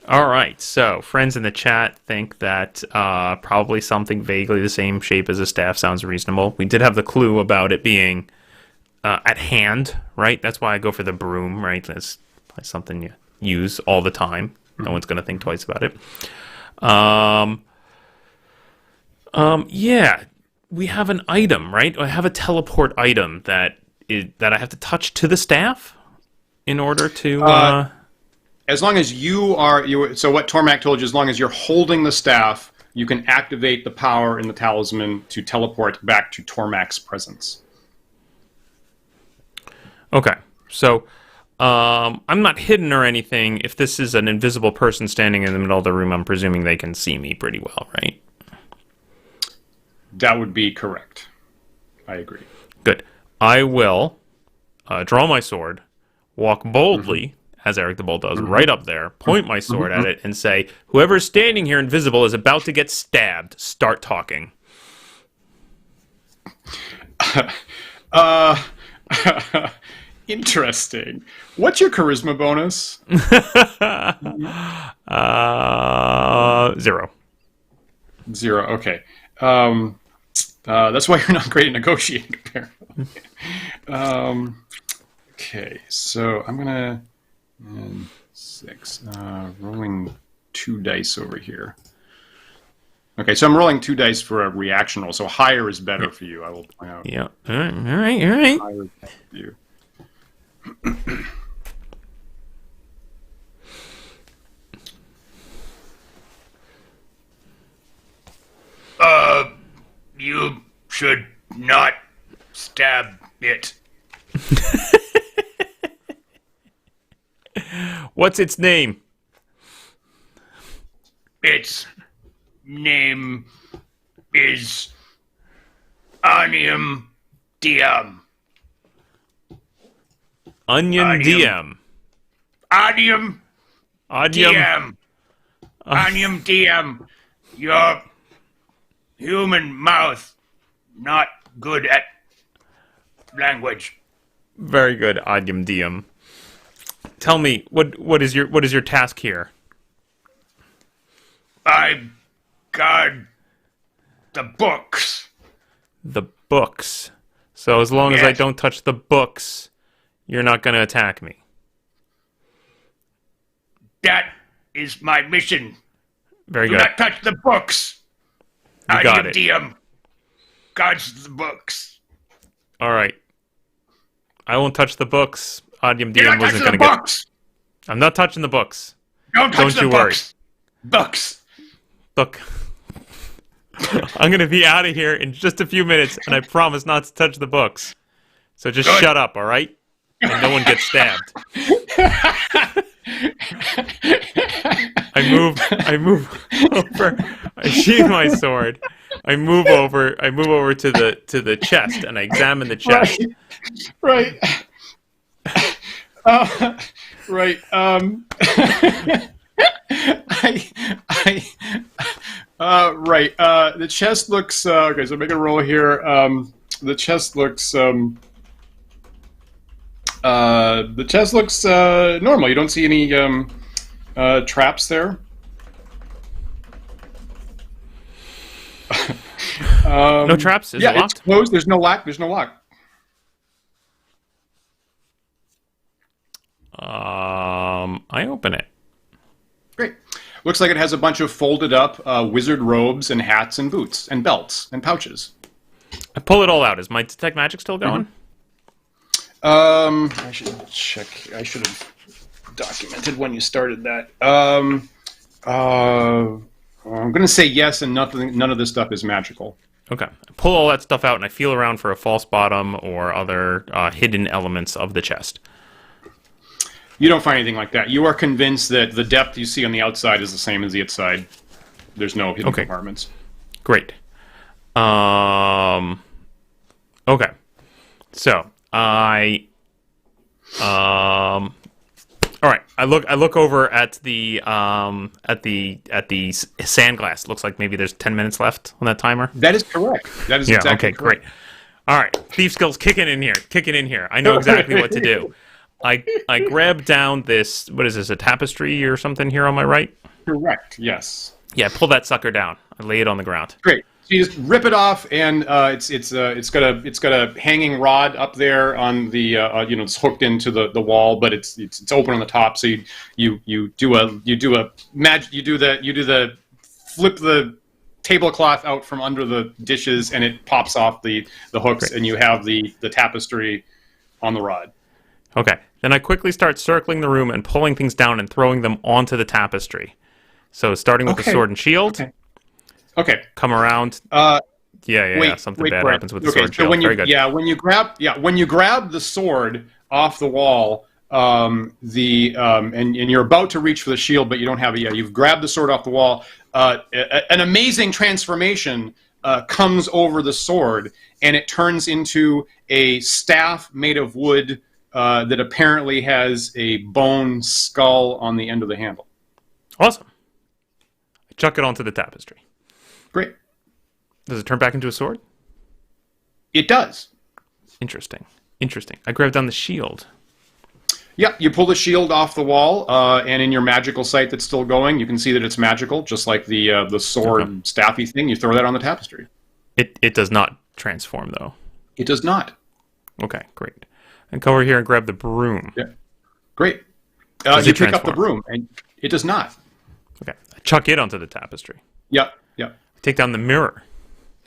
Speaker 2: All right, so friends in the chat think that probably something vaguely the same shape as a staff sounds reasonable. We did have the clue about it being at hand, right? That's why I go for the broom, right? That's something you use all the time. No one's going to think twice about it. Yeah, we have an item, right? I have a teleport item that I have to touch to the staff in order to...
Speaker 1: As long as so what Tormak told you, as long as you're holding the staff, you can activate the power in the talisman to teleport back to Tormak's presence.
Speaker 2: Okay, so I'm not hidden or anything. If this is an invisible person standing in the middle of the room, I'm presuming they can see me pretty well, right?
Speaker 1: That would be correct. I agree.
Speaker 2: Good. I will draw my sword, walk boldly, as Eric the Bull does, right up there, point my sword at it, and say, whoever's standing here invisible is about to get stabbed. Start talking.
Speaker 1: Interesting. What's your charisma bonus?
Speaker 2: 0.
Speaker 1: 0, okay. That's why you're not great at negotiating, apparently. Okay, so I'm going to... 6. Rolling 2 dice over here. Okay, so I'm rolling 2 dice for a reaction roll, so higher is better for you, I will point out.
Speaker 2: Yeah. All right.
Speaker 1: Higher is better for you. You should not stab it.
Speaker 2: What's its name?
Speaker 1: Its name is Onium DM.
Speaker 2: Onion DM.
Speaker 1: Onium DM. Onium DM. Your human mouth not good at language.
Speaker 2: Very good, Onium DM. Tell me, what is your task here?
Speaker 1: I guard the books.
Speaker 2: The books. So as long as I don't touch the books, you're not going to attack me.
Speaker 3: That is my mission.
Speaker 2: Very
Speaker 3: Do
Speaker 2: good.
Speaker 3: not touch the books.
Speaker 2: You got it.
Speaker 3: DM. Guards the books.
Speaker 2: All right. I won't touch the books. Adium
Speaker 3: You're
Speaker 2: DM
Speaker 3: not
Speaker 2: wasn't
Speaker 3: touching
Speaker 2: going
Speaker 3: the
Speaker 2: to
Speaker 3: books.
Speaker 2: I'm not touching the books.
Speaker 3: Don't touch
Speaker 2: Don't you
Speaker 3: the
Speaker 2: worry.
Speaker 3: books. Books.
Speaker 2: Look, I'm going to be out of here in just a few minutes, and I promise not to touch the books. So just
Speaker 3: Good.
Speaker 2: shut up, all right? And no one gets stabbed. I move over. I sheathe my sword. I move over to the chest, and I examine the chest.
Speaker 1: Right. Right. Right. The chest looks okay. So make a roll here. The chest looks normal. You don't see any traps there.
Speaker 2: No traps? Is it locked?
Speaker 1: It's closed. There's no lock. There's no lock.
Speaker 2: I open it.
Speaker 1: Great. Looks like it has a bunch of folded up wizard robes and hats and boots and belts and pouches.
Speaker 2: I pull it all out. Is my detect magic still going?
Speaker 1: I should check. I should have documented when you started that. I'm going to say yes, and none of this stuff is magical.
Speaker 2: Okay. I pull all that stuff out, and I feel around for a false bottom or other hidden elements of the chest.
Speaker 1: You don't find anything like that. You are convinced that the depth you see on the outside is the same as the inside. There's no hidden compartments.
Speaker 2: Great. Okay. So I all right. I look over at the sand glass. Looks like maybe there's 10 minutes left on that timer.
Speaker 1: That is correct. That is exactly correct.
Speaker 2: Great. All right. Thief skills kicking in here. I know exactly what to do. I grab down this, what is this, a tapestry or something here on my right?
Speaker 1: Correct, yes.
Speaker 2: Yeah, pull that sucker down. I lay it on the ground.
Speaker 1: Great. So you just rip it off, and it's got a hanging rod up there on the it's hooked into the wall, but it's open on the top. So you flip the tablecloth out from under the dishes, and it pops off the hooks, and you have the tapestry on the rod.
Speaker 2: Okay. Then I quickly start circling the room and pulling things down and throwing them onto the tapestry. So starting with the sword and shield.
Speaker 1: Okay.
Speaker 2: Come around. Something bad happens with the sword and shield. Very good.
Speaker 1: When you grab the sword off the wall, and you're about to reach for the shield, but you don't have it yet. You've grabbed the sword off the wall. An amazing transformation comes over the sword, and it turns into a staff made of wood that apparently has a bone skull on the end of the handle.
Speaker 2: Awesome. I chuck it onto the tapestry.
Speaker 1: Great.
Speaker 2: Does it turn back into a sword?
Speaker 1: It does.
Speaker 2: Interesting. I grab down the shield.
Speaker 1: Yeah, you pull the shield off the wall, and in your magical sight that's still going, you can see that it's magical, just like the sword staffy thing. You throw that on the tapestry.
Speaker 2: It does not transform, though.
Speaker 1: It does not.
Speaker 2: Okay, great. And come over here and grab the broom.
Speaker 1: Yeah. Great.
Speaker 2: You
Speaker 1: pick up the broom, and it does not.
Speaker 2: Okay. I chuck it onto the tapestry.
Speaker 1: Yep.
Speaker 2: I take down the mirror.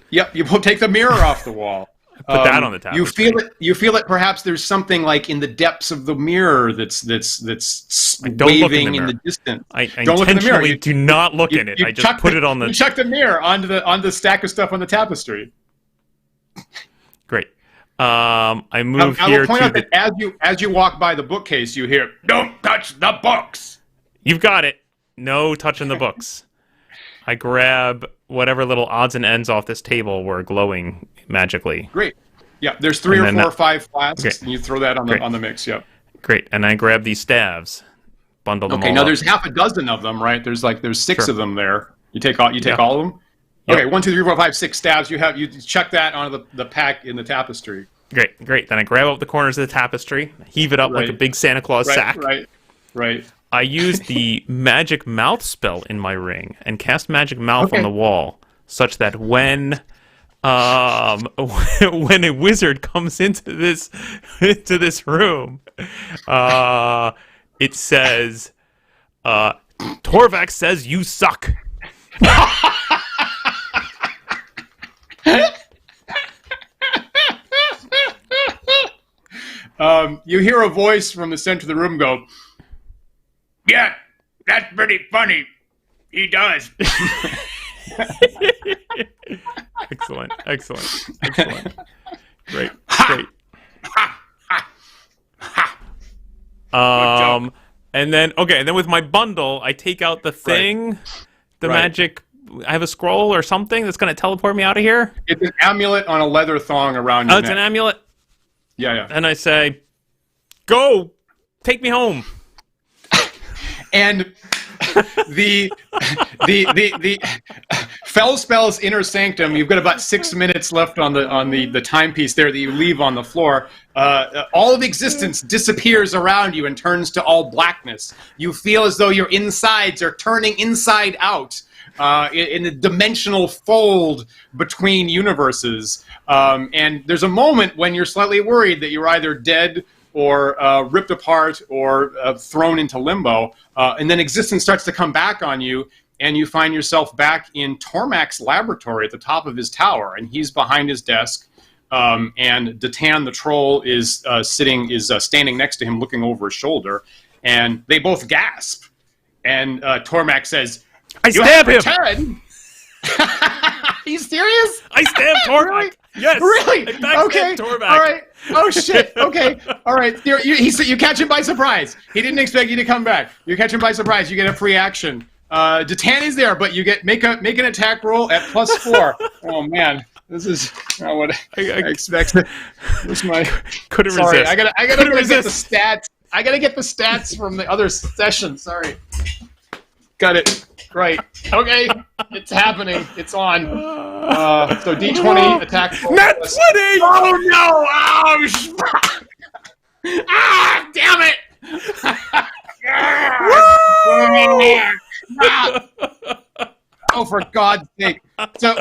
Speaker 1: Yep. You take the mirror off the wall.
Speaker 2: Put that on the tapestry.
Speaker 1: You feel it. Perhaps there's something like in the depths of the mirror that's
Speaker 2: don't
Speaker 1: waving in the distance.
Speaker 2: I
Speaker 1: don't look in the mirror.
Speaker 2: intentionally do not look in it. I just put it on the.
Speaker 1: You chuck the mirror onto the stack of stuff on the tapestry.
Speaker 2: Great. I move
Speaker 1: I
Speaker 2: here
Speaker 1: will point
Speaker 2: to
Speaker 1: out that as you walk by the bookcase, you hear, "Don't touch the books."
Speaker 2: You've got it. No touching the books. I grab whatever little odds and ends off this table were glowing magically.
Speaker 1: Great. Yeah, there's 3 or 4 or 5 flasks, and you throw that on the mix. Yeah.
Speaker 2: Great. And I grab these staves, bundle them all
Speaker 1: now
Speaker 2: up.
Speaker 1: there's half a dozen of them, right? There's 6 of them there. You take all of them.
Speaker 2: Yep.
Speaker 1: Okay, 1, 2, 3, 4, 5, 6 stabs. You chuck that onto the pack in the tapestry.
Speaker 2: Great. Then I grab up the corners of the tapestry, heave it up like a big Santa Claus sack.
Speaker 1: Right.
Speaker 2: I use the magic mouth spell in my ring and cast magic mouth on the wall, such that when a wizard comes into this room, it says, Torvax says you suck.
Speaker 1: You hear a voice from the center of the room go,
Speaker 3: Yeah, that's pretty funny. He does.
Speaker 2: Excellent. Great. And then with my bundle, I take out the thing, the magic. I have a scroll or something that's going to teleport me out of here.
Speaker 1: It's an amulet on a leather thong around your neck.
Speaker 2: It's an amulet.
Speaker 1: Yeah.
Speaker 2: And I say, "Go, take me home."
Speaker 1: And the Felspell's inner sanctum. You've got about 6 minutes left on the timepiece there that you leave on the floor. All of existence disappears around you and turns to all blackness. You feel as though your insides are turning inside out in a dimensional fold between universes. And there's a moment when you're slightly worried that you're either dead or ripped apart or thrown into limbo. And then existence starts to come back on you, and you find yourself back in Tormac's laboratory at the top of his tower, and he's behind his desk, and Datan the troll is standing next to him looking over his shoulder, and they both gasp. And Tormac says,
Speaker 2: I stab him!
Speaker 1: Are you serious?
Speaker 2: I stab Tormac!
Speaker 1: Really?
Speaker 2: Yes!
Speaker 1: Really?
Speaker 2: I
Speaker 1: Okay.
Speaker 2: Tormac.
Speaker 1: All right. Oh, shit. Okay. All right. You catch him by surprise. He didn't expect you to come back. You catch him by surprise. You get a free action. Datan is there, but you get make an attack roll at +4. Oh, man. This is not what I expected. Where's my...
Speaker 2: Couldn't
Speaker 1: Sorry,
Speaker 2: resist.
Speaker 1: I gotta get the stats. I gotta get the stats from the other session. Sorry. Got it. Right. Okay. It's happening. It's on. So D20 attack.
Speaker 2: Nat 20!
Speaker 3: Oh no! Ah, damn it!
Speaker 1: Oh, for God's sake. So,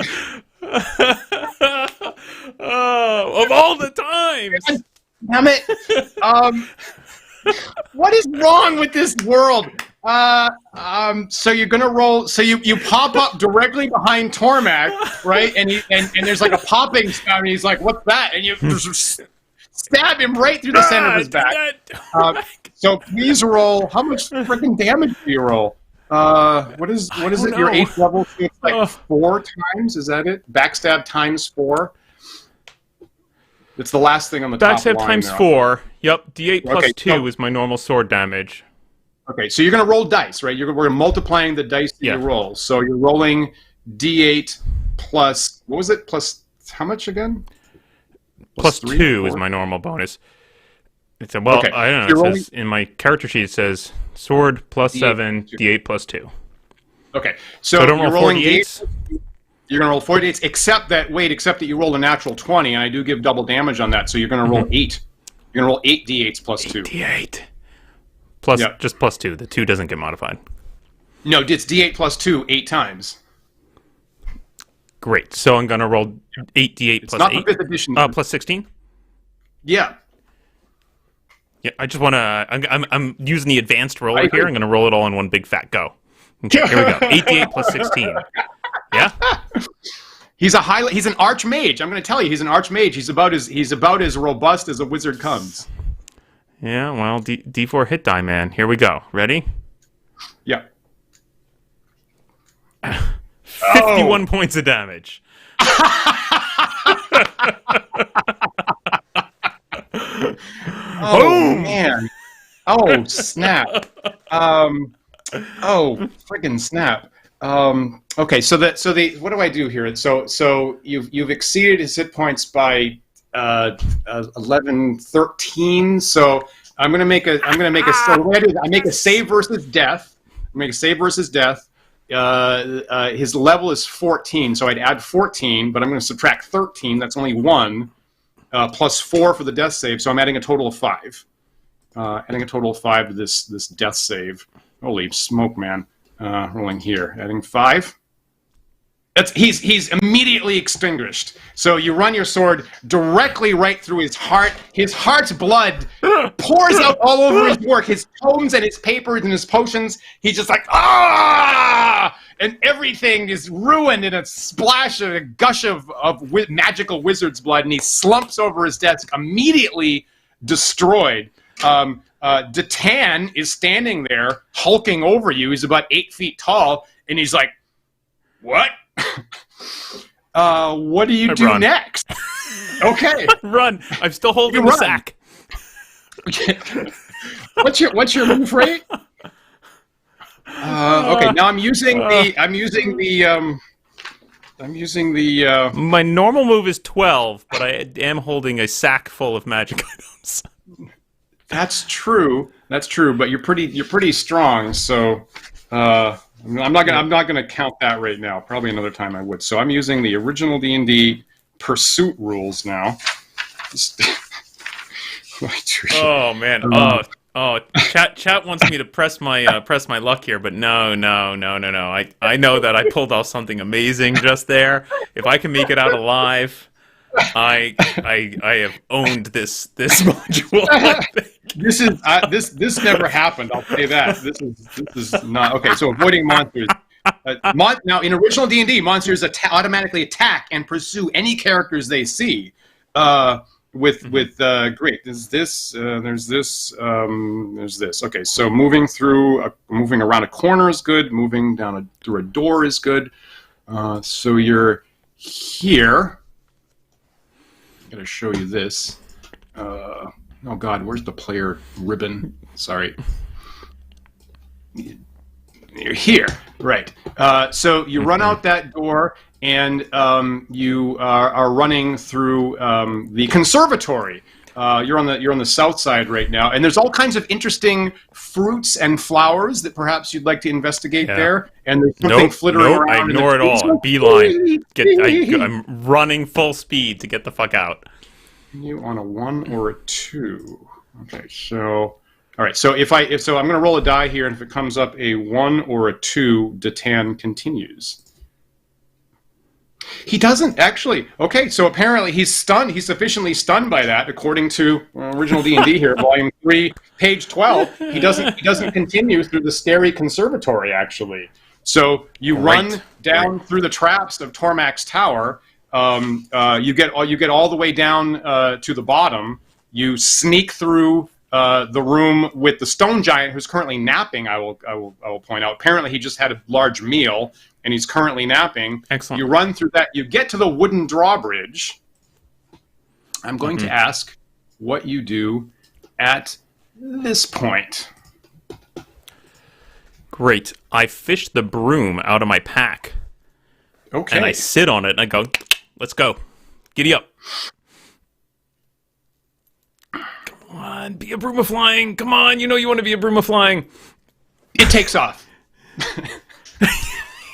Speaker 2: of all the times!
Speaker 1: damn it. What is wrong with this world? So you're gonna roll. So you pop up directly behind Tormac, right? And there's like a popping sound. And he's like, "What's that?" And you stab him right through the center of his back. So please roll. How much freaking damage do you roll? What is it? Your 8th level? So it's like 4 times. Is that it? Backstab times 4. It's the last thing on the top line.
Speaker 2: Backstab times
Speaker 1: there.
Speaker 2: 4. Yep, D8 plus
Speaker 1: Okay,
Speaker 2: 2
Speaker 1: so-
Speaker 2: is my normal sword damage.
Speaker 1: Okay, so you're going to roll dice, right? We're multiplying the dice that you roll. So you're rolling D8 plus, what was it? Plus how much again?
Speaker 2: Plus
Speaker 1: 3,
Speaker 2: 2
Speaker 1: 4?
Speaker 2: is my normal bonus. It's I don't know.
Speaker 1: You're
Speaker 2: It says, in my character sheet, it says sword plus
Speaker 1: D8
Speaker 2: 7, D8 plus 2.
Speaker 1: Okay, so
Speaker 2: I don't
Speaker 1: you're
Speaker 2: roll
Speaker 1: rolling
Speaker 2: 48s?
Speaker 1: You're going to roll 48s, except that you rolled a natural 20, and I do give double damage on that, so you're going to roll 8. You're going to roll 8 D8s plus 2.
Speaker 2: D8. Plus, just plus 2. The 2 doesn't get modified.
Speaker 1: No, it's D8 plus 2 8 times.
Speaker 2: Great. So I'm going to roll 8d8 plus
Speaker 1: Not
Speaker 2: 8.
Speaker 1: the 5th edition.
Speaker 2: Plus 16?
Speaker 1: Yeah.
Speaker 2: Yeah, I just want to... I'm using the advanced roller
Speaker 1: agree.
Speaker 2: here. I'm going to roll it all in one big fat go. Okay, here we go. 8d8 plus 16. Yeah?
Speaker 1: He's an archmage. I'm going to tell you, he's an archmage. He's about as robust as a wizard comes.
Speaker 2: Yeah, well, D4 hit die, man. Here we go. Ready?
Speaker 1: Yeah.
Speaker 2: 51 points of damage.
Speaker 1: Oh, man. Oh, snap. Oh, friggin' snap. Okay, so what do I do here? So you've exceeded his hit points by 11, 13. So I make a save versus death. His level is 14, so I'd add 14, but I'm going to subtract 13. That's only 1, plus 4 for the death save. So I'm adding a total of 5. To this death save. Holy smoke, man! Rolling here, adding 5. He's immediately extinguished. So you run your sword directly right through his heart. His heart's blood pours out all over his work, his tomes and his papers and his potions. He's just like, ah! And everything is ruined in a splash, a gush of magical wizard's blood, and he slumps over his desk, immediately destroyed. Datan is standing there, hulking over you. He's about 8 feet tall, and he's like, what? What do you do next? Okay.
Speaker 2: Run. I'm still holding the sack.
Speaker 1: What's your move rate? Okay, now I'm using the
Speaker 2: My normal move is 12, but I am holding a sack full of magic items.
Speaker 1: That's true, but you're pretty strong, so I'm not gonna count that right now. Probably another time I would. So I'm using the original D&D pursuit rules now.
Speaker 2: Oh man! Chat wants me to press my luck here, but no. I know that I pulled off something amazing just there. If I can make it out alive, I have owned this module. I think.
Speaker 1: This never happened. I'll say that. This is not okay. So avoiding monsters. Now in original D&D, monsters automatically attack and pursue any characters they see. Great. There's this. Okay, so moving around a corner is good. Moving through a door is good. So you're here. I'm gonna show you this. Oh God, where's the player ribbon? Sorry. You're here, right? So you run out that door, and you are running through the conservatory. You're on the south side right now, and there's all kinds of interesting fruits and flowers that perhaps you'd like to investigate there. And there's something flittering around.
Speaker 2: I ignore it all. Beeline. I'm running full speed to get the fuck out.
Speaker 1: You on a 1 or a 2? Okay, so all right. So I'm going to roll a die here, and if it comes up a 1 or a 2, Datan continues. He doesn't actually. Okay, so apparently he's stunned. He's sufficiently stunned by that, according to original D&D here, volume 3, page 12. He doesn't continue through the scary conservatory. Actually, so you run down through the traps of Tormak's tower. You get all the way down to the bottom. You sneak through the room with the stone giant, who's currently napping. I will point out. Apparently, he just had a large meal, and he's currently napping.
Speaker 2: Excellent.
Speaker 1: You run through that. You get to the wooden drawbridge. I'm going to ask what you do at this point.
Speaker 2: Great. I fish the broom out of my pack.
Speaker 1: Okay.
Speaker 2: And I sit on it, and I go, let's go. Giddy up. Come on, be a broom of flying. Come on, you know you want to be a broom of flying.
Speaker 1: It takes off.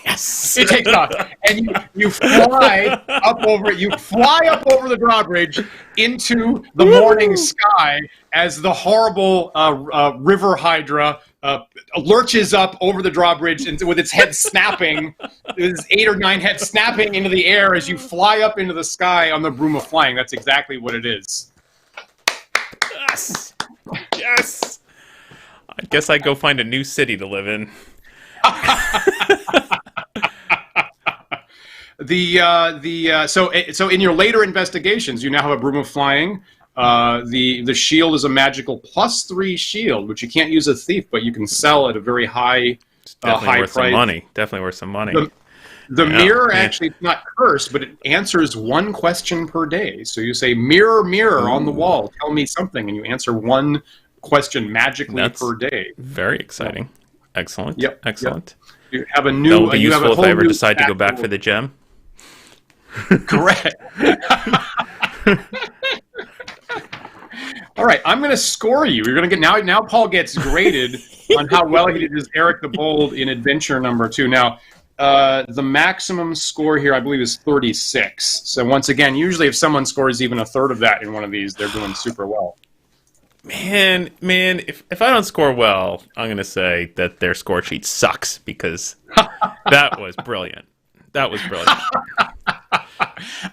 Speaker 2: Yes.
Speaker 1: It takes off, and you fly up over it. You fly up over the drawbridge into the morning sky as the horrible river hydra lurches up over the drawbridge and with its head snapping, its 8 or 9 heads snapping into the air as you fly up into the sky on the broom of flying. That's exactly what it is.
Speaker 2: Yes. Yes. I guess I go find a new city to live in. So in your later investigations, you now have a broom of flying. The shield is a magical +3 shield, which you can't use as a thief, but you can sell at a very high high worth
Speaker 1: price.
Speaker 2: some money. Definitely worth some money.
Speaker 1: The mirror actually is not cursed, but it answers 1 question per day. So you say, "Mirror, mirror on the wall, tell me something," and you answer 1 question magically per day.
Speaker 2: Very exciting. Excellent.
Speaker 1: Yep.
Speaker 2: Excellent.
Speaker 1: You have a new.
Speaker 2: That will be
Speaker 1: you have
Speaker 2: useful
Speaker 1: a
Speaker 2: if
Speaker 1: whole
Speaker 2: I ever
Speaker 1: new
Speaker 2: decide to go back
Speaker 1: stack
Speaker 2: for the gem.
Speaker 1: Correct. All right, I'm going to score you. You're going to get now. Paul gets graded on how well he did as Eric the Bold in adventure number 2. Now, the maximum score here, I believe, is 36. So once again, usually if someone scores even a third of that in one of these, they're doing super well.
Speaker 2: Man, if I don't score well, I'm going to say that their score sheet sucks because that was brilliant. That was brilliant.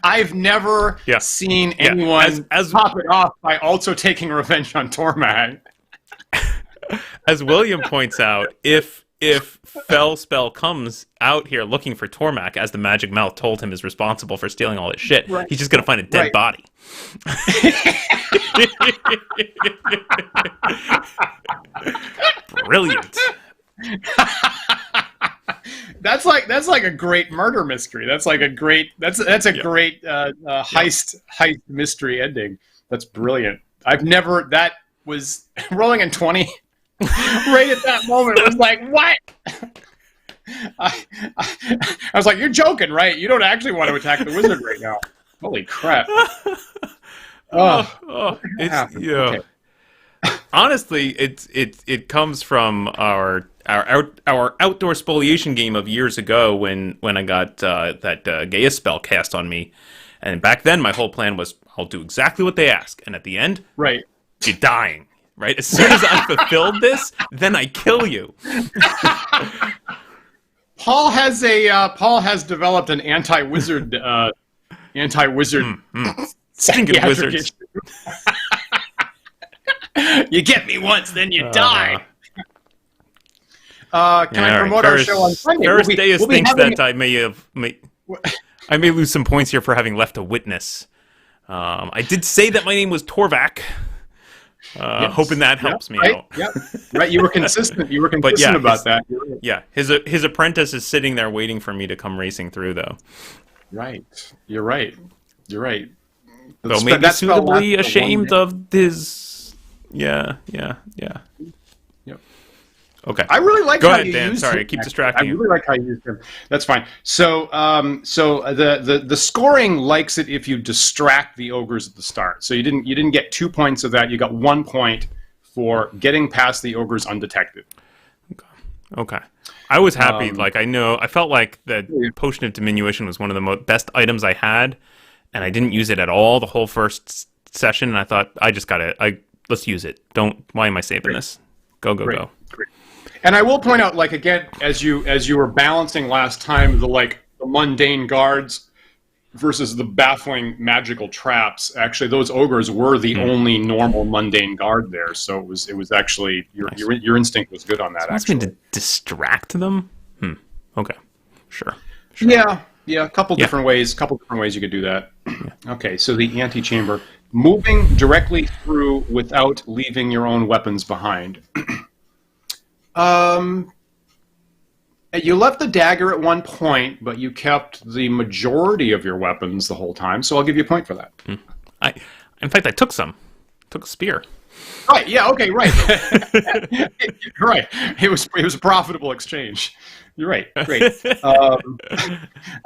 Speaker 1: I've never seen anyone top it off by also taking revenge on Tormag.
Speaker 2: As William points out, if Felspell comes out here looking for Tormag, as the Magic Mouth told him is responsible for stealing all his shit, he's just going to find a dead body. Brilliant.
Speaker 1: That's like a great murder mystery. That's like a great great heist mystery ending. That's brilliant. That was rolling in 20 right at that moment. It was like, what? I was like, you're joking, right? You don't actually want to attack the wizard right now. Holy crap.
Speaker 2: Okay. Honestly, it comes from our outdoor spoliation game of years ago when I got that Gaius spell cast on me, and back then my whole plan was I'll do exactly what they ask, and at the end, you're dying. Right, as soon as I fulfilled this, then I kill you.
Speaker 1: Paul has developed an anti-wizard
Speaker 2: stinking wizards.
Speaker 1: You get me once, then you die. Can I promote our show on Sunday?
Speaker 2: Deus thinks that I may lose some points here for having left a witness. I did say that my name was Torvak. Hoping that helps me out.
Speaker 1: Yep. Right. You were consistent. You were consistent about that.
Speaker 2: Yeah. His apprentice is sitting there waiting for me to come racing through, though.
Speaker 1: Right. You're right.
Speaker 2: Though maybe suitably ashamed of his. Yeah. Yep. Okay.
Speaker 1: I really like
Speaker 2: Go
Speaker 1: how
Speaker 2: ahead,
Speaker 1: you
Speaker 2: Dan.
Speaker 1: used
Speaker 2: Sorry,
Speaker 1: him.
Speaker 2: I keep distracting you.
Speaker 1: I really like how you used him. That's fine. So, the scoring likes it if you distract the ogres at the start. So you didn't get 2 points of that. You got 1 point for getting past the ogres undetected.
Speaker 2: Okay. I was happy. I felt like the Potion of Diminution was one of the best items I had, and I didn't use it at all the whole first session. And I thought let's use it. Why am I saving this? Go. Great.
Speaker 1: And I will point out, again, as you were balancing last time, the mundane guards versus the baffling magical traps. Actually, those ogres were the only normal mundane guard there. So it was actually your instinct was good on that.
Speaker 2: That's been to distract them. Okay, sure.
Speaker 1: Yeah. A couple different ways. You could do that. Okay, so the antechamber, moving directly through without leaving your own weapons behind. You left the dagger at 1 point, but you kept the majority of your weapons the whole time, so I'll give you a point for that.
Speaker 2: In fact, I took some. Took a spear.
Speaker 1: Right, yeah, okay, right. Right. It was a profitable exchange. You're right, great. I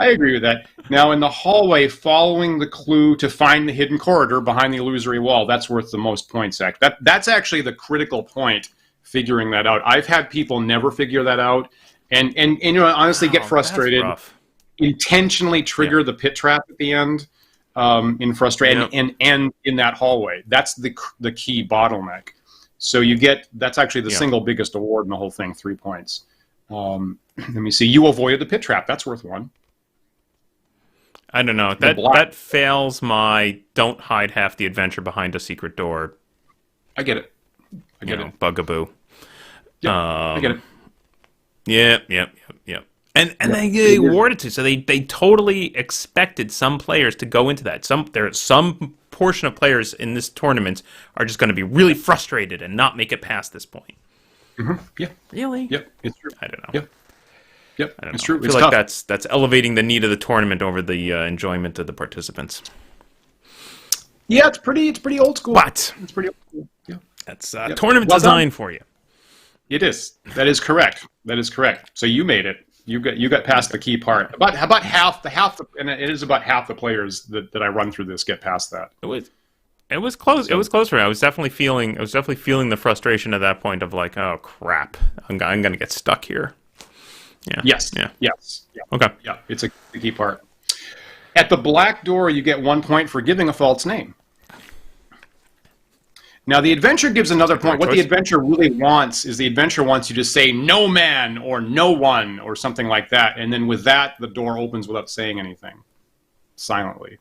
Speaker 1: agree with that. Now, in the hallway, following the clue to find the hidden corridor behind the illusory wall, that's worth the most points. That's actually the critical point, figuring that out. I've had people never figure that out, and honestly get frustrated, intentionally trigger the pit trap at the end, in frustration, and in that hallway. That's the key bottleneck. So that's actually the single biggest award in the whole thing, 3 points. Let me see. You avoided the pit trap. That's worth 1.
Speaker 2: I don't know. That fails my don't hide half the adventure behind a secret door.
Speaker 1: I get it.
Speaker 2: Bugaboo.
Speaker 1: Yep, I get
Speaker 2: it. Yep. And they awarded to, so they totally expected some players to go into that. Some portion of players in this tournament are just going to be really frustrated and not make it past this point.
Speaker 1: Mm-hmm. Yeah.
Speaker 2: Really?
Speaker 1: Yep. It's true.
Speaker 2: I don't know.
Speaker 1: Yep.
Speaker 2: I don't
Speaker 1: it's
Speaker 2: know.
Speaker 1: true.
Speaker 2: I feel like that's elevating the need of the tournament over the enjoyment of the participants.
Speaker 1: Yeah, it's pretty old school.
Speaker 2: But
Speaker 1: it's pretty old school. Yeah.
Speaker 2: That's tournament design for you.
Speaker 1: It is. That is correct. So you made it. You got past the key part. About half and it is about half the players that I run through this get past that.
Speaker 2: It was close. It was close for me. I was definitely feeling the frustration at that point of like, oh crap, I'm gonna get stuck here. Yeah.
Speaker 1: Yes.
Speaker 2: Yeah.
Speaker 1: Yes. Yeah.
Speaker 2: Okay.
Speaker 1: Yeah. It's a key part. At the black door, you get 1 point for giving a false name. Now, the adventure gives another point. What
Speaker 2: choice.
Speaker 1: the adventure really wants is the adventure wants you to say "no man" or "no one" or something like that, and then with that, the door opens without saying anything, silently.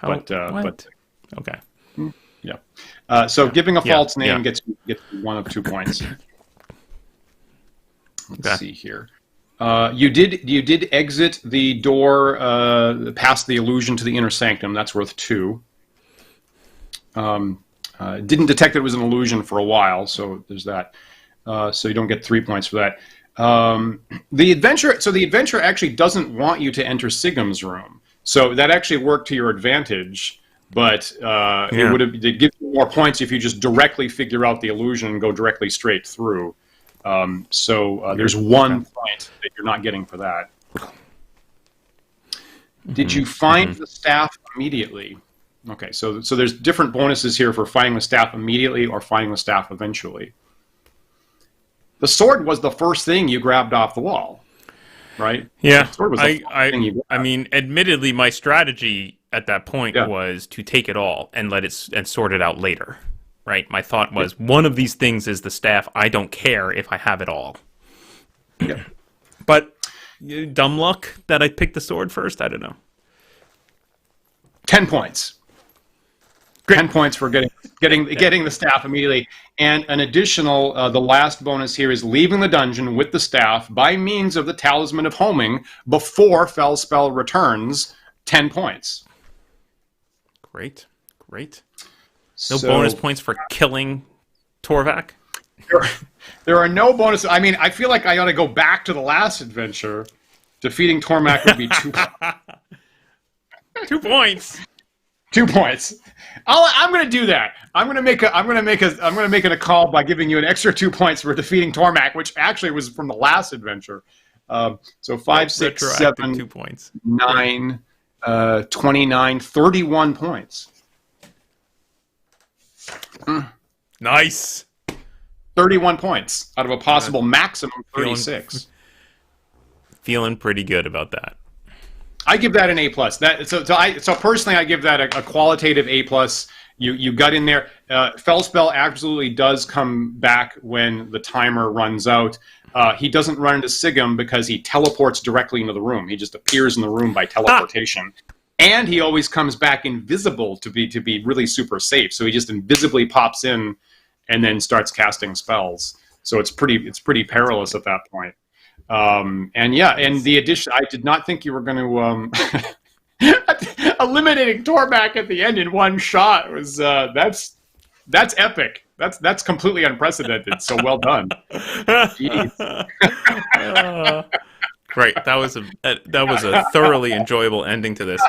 Speaker 2: What? Okay.
Speaker 1: Yeah. So giving a false name gets you 1 of 2 points. Let's see here. You did exit the door past the illusion to the inner sanctum. That's worth 2. Didn't detect it was an illusion for a while, so there's that. So you don't get 3 points for that. The adventure actually doesn't want you to enter Sigm's room, so that actually worked to your advantage. But it'd give you more points if you just directly figure out the illusion and go directly straight through. There's 1 point that you're not getting for that. Did you find the staff immediately? Okay, so there's different bonuses here for finding the staff immediately or finding the staff eventually. The sword was the first thing you grabbed off the wall, right?
Speaker 2: Yeah,
Speaker 1: the sword was the first thing you grabbed.
Speaker 2: I mean, admittedly, my strategy at that point was to take it all and and sort it out later, right? My thought was, one of these things is the staff. I don't care if I have it all.
Speaker 1: Yeah.
Speaker 2: But dumb luck that I picked the sword first. I don't know.
Speaker 1: 10 points. 10 points for getting the staff immediately, and an additional. The last bonus here is leaving the dungeon with the staff by means of the Talisman of Homing before Felspell returns. 10 points.
Speaker 2: Great. No bonus points for killing Torvak.
Speaker 1: There are no bonuses. I mean, I feel like I ought to go back to the last adventure. Defeating Tormak would be 2 points.
Speaker 2: 2 points.
Speaker 1: 2 points. I'm going to do that. I'm going to make a call by giving you an extra 2 points for defeating Tormak, which actually was from the last adventure. So 5, 6, 7,
Speaker 2: 2 points.
Speaker 1: 9, 29, 31 points.
Speaker 2: Nice.
Speaker 1: 31 points out of a possible maximum 36.
Speaker 2: Feeling pretty good about that.
Speaker 1: I give that an A+. So personally, I give that a qualitative A+. You got in there. Felspell absolutely does come back when the timer runs out. He doesn't run into Sigm because he teleports directly into the room. He just appears in the room by teleportation. And he always comes back invisible to be really super safe. So he just invisibly pops in and then starts casting spells. So it's pretty perilous at that point. And the addition, I did not think you were going to eliminating Tormak at the end in one shot was that's epic. That's completely unprecedented. So well done. Jeez.
Speaker 2: Great. That was a thoroughly enjoyable ending to this.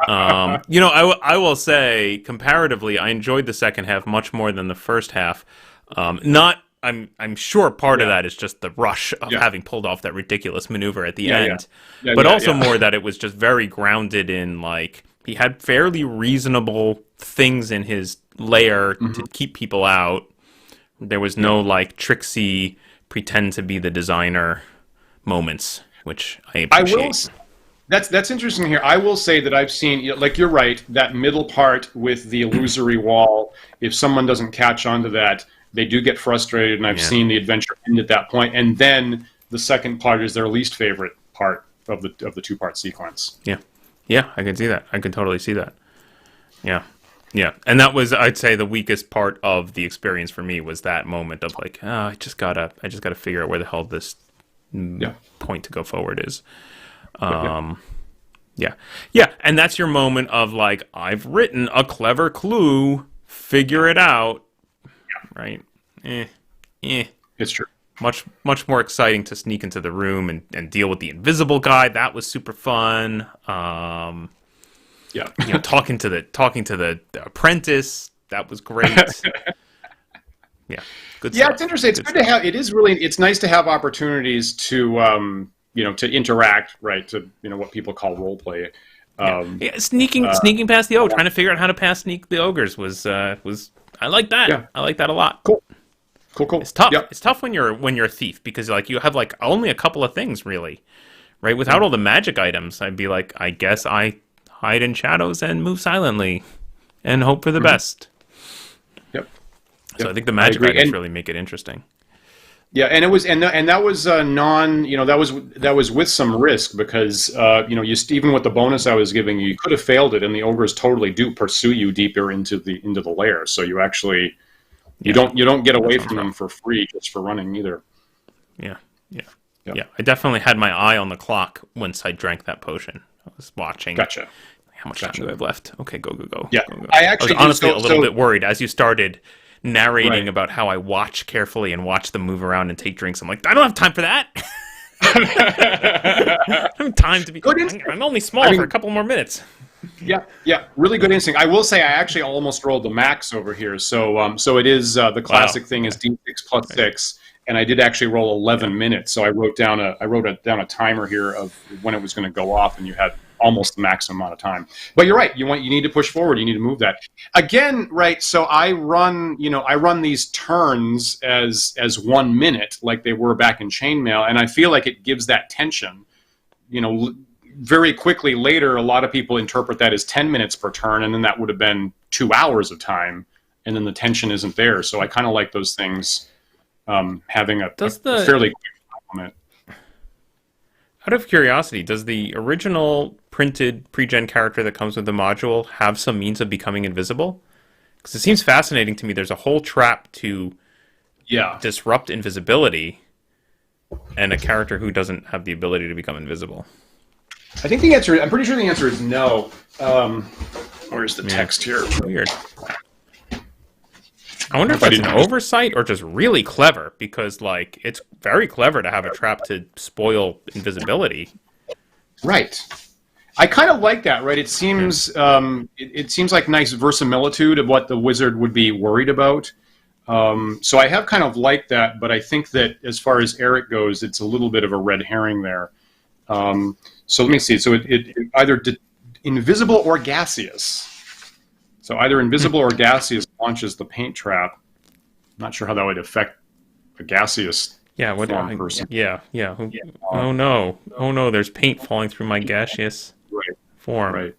Speaker 2: I will say comparatively, I enjoyed the second half much more than the first half. I'm sure part of that is just the rush of having pulled off that ridiculous maneuver at the end, but also more that it was just very grounded in, like, he had fairly reasonable things in his lair to keep people out. There was no like tricksy pretend to be the designer moments, which I appreciate.
Speaker 1: That's interesting here. I will say that I've seen, like, you're right, that middle part with the illusory wall, if someone doesn't catch on to that, they do get frustrated, and I've seen the adventure end at that point. And then the second part is their least favorite part of the 2-part sequence.
Speaker 2: Yeah, I can see that. I can totally see that. Yeah. And that was, I'd say, the weakest part of the experience for me was that moment of like, I just gotta figure out where the hell this point to go forward is. Yeah, and that's your moment of like, I've written a clever clue, figure it out. Right?
Speaker 1: It's true.
Speaker 2: Much more exciting to sneak into the room and deal with the invisible guy. That was super fun. Talking to the apprentice. That was great. Good stuff.
Speaker 1: It's interesting. It's good to have. It's nice to have opportunities to to interact, right? To what people call role play.
Speaker 2: Sneaking past the ogre, trying to figure out how to pass sneak the ogres was I like that.
Speaker 1: Yeah.
Speaker 2: I like that a lot.
Speaker 1: Cool.
Speaker 2: It's tough.
Speaker 1: Yep.
Speaker 2: It's tough when you're a thief because like you have like only a couple of things really, right? Without all the magic items, I'd be like, I guess I hide in shadows and move silently, and hope for the best. So I think the magic items really make it interesting.
Speaker 1: Yeah, and it was, and that was that was with some risk because even with the bonus I was giving you, you could have failed it, and the ogres totally do pursue you deeper into the lair. So you actually you don't get away from them for free just for running either.
Speaker 2: Yeah. I definitely had my eye on the clock once I drank that potion. I was watching.
Speaker 1: Gotcha.
Speaker 2: How much time do I have left? Okay, go.
Speaker 1: Yeah,
Speaker 2: go.
Speaker 1: I
Speaker 2: was honestly a little bit worried as you started narrating about how I watch carefully and watch them move around and take drinks. I'm like, I don't have time for that. I don't have time to be. I'm only small for a couple more minutes.
Speaker 1: Yeah, really good instinct. I will say I actually almost rolled the max over here. So it is the classic thing is D6 plus 6, and I did actually roll 11 minutes. So I wrote down a timer here of when it was going to go off, and you had almost the maximum amount of time. But you're right. You need to push forward. You need to move that again, right? So I run these turns as 1 minute, like they were back in Chainmail, and I feel like it gives that tension. Very quickly later, a lot of people interpret that as 10 minutes per turn, and then that would have been 2 hours of time, and then the tension isn't there. So I kind of like those things having a fairly quick moment.
Speaker 2: Out of curiosity, does the original printed pre-gen character that comes with the module have some means of becoming invisible? Because it seems fascinating to me. There's a whole trap to disrupt invisibility, and a character who doesn't have the ability to become invisible.
Speaker 1: I'm pretty sure the answer is no. Where's the text here?
Speaker 2: Weird. I wonder if that's an oversight or just really clever, because it's very clever to have a trap to spoil invisibility. Right.
Speaker 1: I kind of like that, right? It seems it seems like nice verisimilitude of what the wizard would be worried about. So I have kind of liked that, but I think that as far as Eric goes, it's a little bit of a red herring there. So let me see. So it either invisible or gaseous. So either invisible or gaseous launches the paint trap. I'm not sure how that would affect a gaseous person.
Speaker 2: Yeah. Oh no! There's paint falling through my gaseous form.
Speaker 1: Right.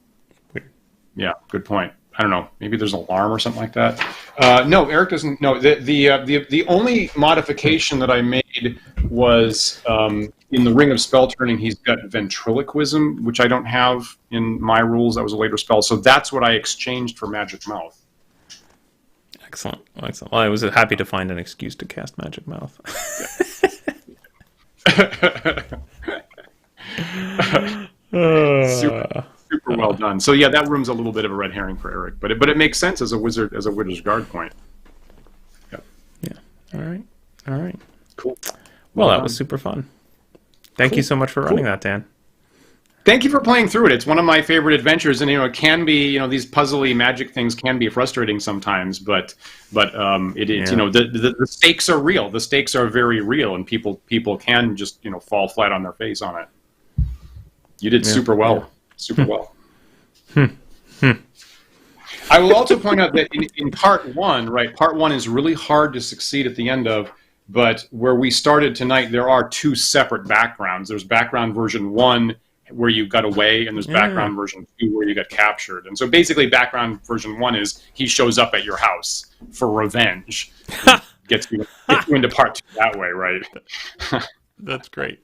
Speaker 1: Yeah, good point. I don't know. Maybe there's an alarm or something like that. No, Eric doesn't. No, the only modification that I made was in the Ring of Spell Turning. He's got ventriloquism, which I don't have in my rules. That was a later spell, so that's what I exchanged for Magic Mouth.
Speaker 2: Excellent. Well, I was happy to find an excuse to cast Magic Mouth.
Speaker 1: Super well done. So yeah, that room's a little bit of a red herring for Eric, but it makes sense as a wizard's guard point. Yep.
Speaker 2: Yeah. All right.
Speaker 1: Cool.
Speaker 2: Well, that was super fun. Thank you so much for running that, Dan.
Speaker 1: Thank you for playing through it. It's one of my favorite adventures, and it can be, these puzzly magic things can be frustrating sometimes, but it is, the stakes are real. The stakes are very real, and people can just fall flat on their face on it. You did super well. Yeah. Super well. I will also point out that in part one, right? Part one is really hard to succeed at the end of, but where we started tonight, there are 2 separate backgrounds. There's background version 1 where you got away, and there's background version 2 where you got captured. And so basically, background version 1 is he shows up at your house for revenge, gets you into part 2 that way, right?
Speaker 2: That's great.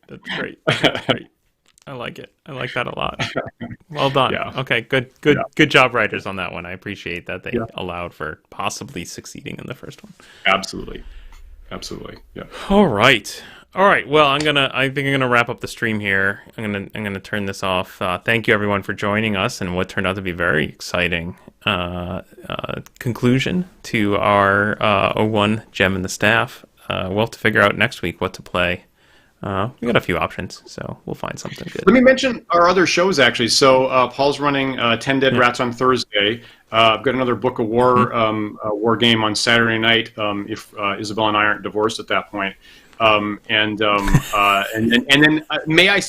Speaker 2: I like it. I like that a lot. Well done. Yeah. Okay, good job, writers, on that one. I appreciate that they allowed for possibly succeeding in the first one.
Speaker 1: Absolutely. Yeah.
Speaker 2: All right. Well, I think I'm gonna wrap up the stream here. I'm gonna turn this off. Thank you everyone for joining us, and what turned out to be very exciting conclusion to our O1 Gem and the Staff. We'll have to figure out next week what to play. We got a few options, so we'll find something good.
Speaker 1: Let me mention our other shows, actually. So Paul's running 10 Dead Rats on Thursday. I've got another Book of War war game on Saturday night, if Isabel and I aren't divorced at that point. And then may I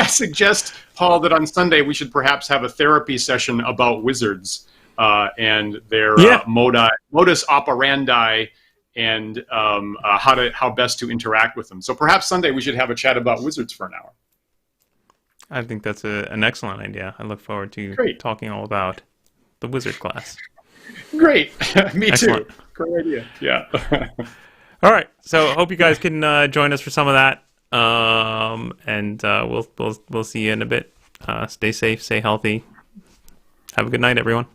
Speaker 1: suggest, Paul, that on Sunday we should perhaps have a therapy session about wizards and their modus operandi, and how best to interact with them. So perhaps Sunday we should have a chat about wizards for an hour.
Speaker 2: I think that's an excellent idea. I look forward to talking all about the wizard class.
Speaker 1: Great. Me
Speaker 2: Excellent.
Speaker 1: too. Great idea. Yeah.
Speaker 2: All right. So hope you guys can join us for some of that. And we'll see you in a bit. Stay safe, stay healthy. Have a good night, everyone.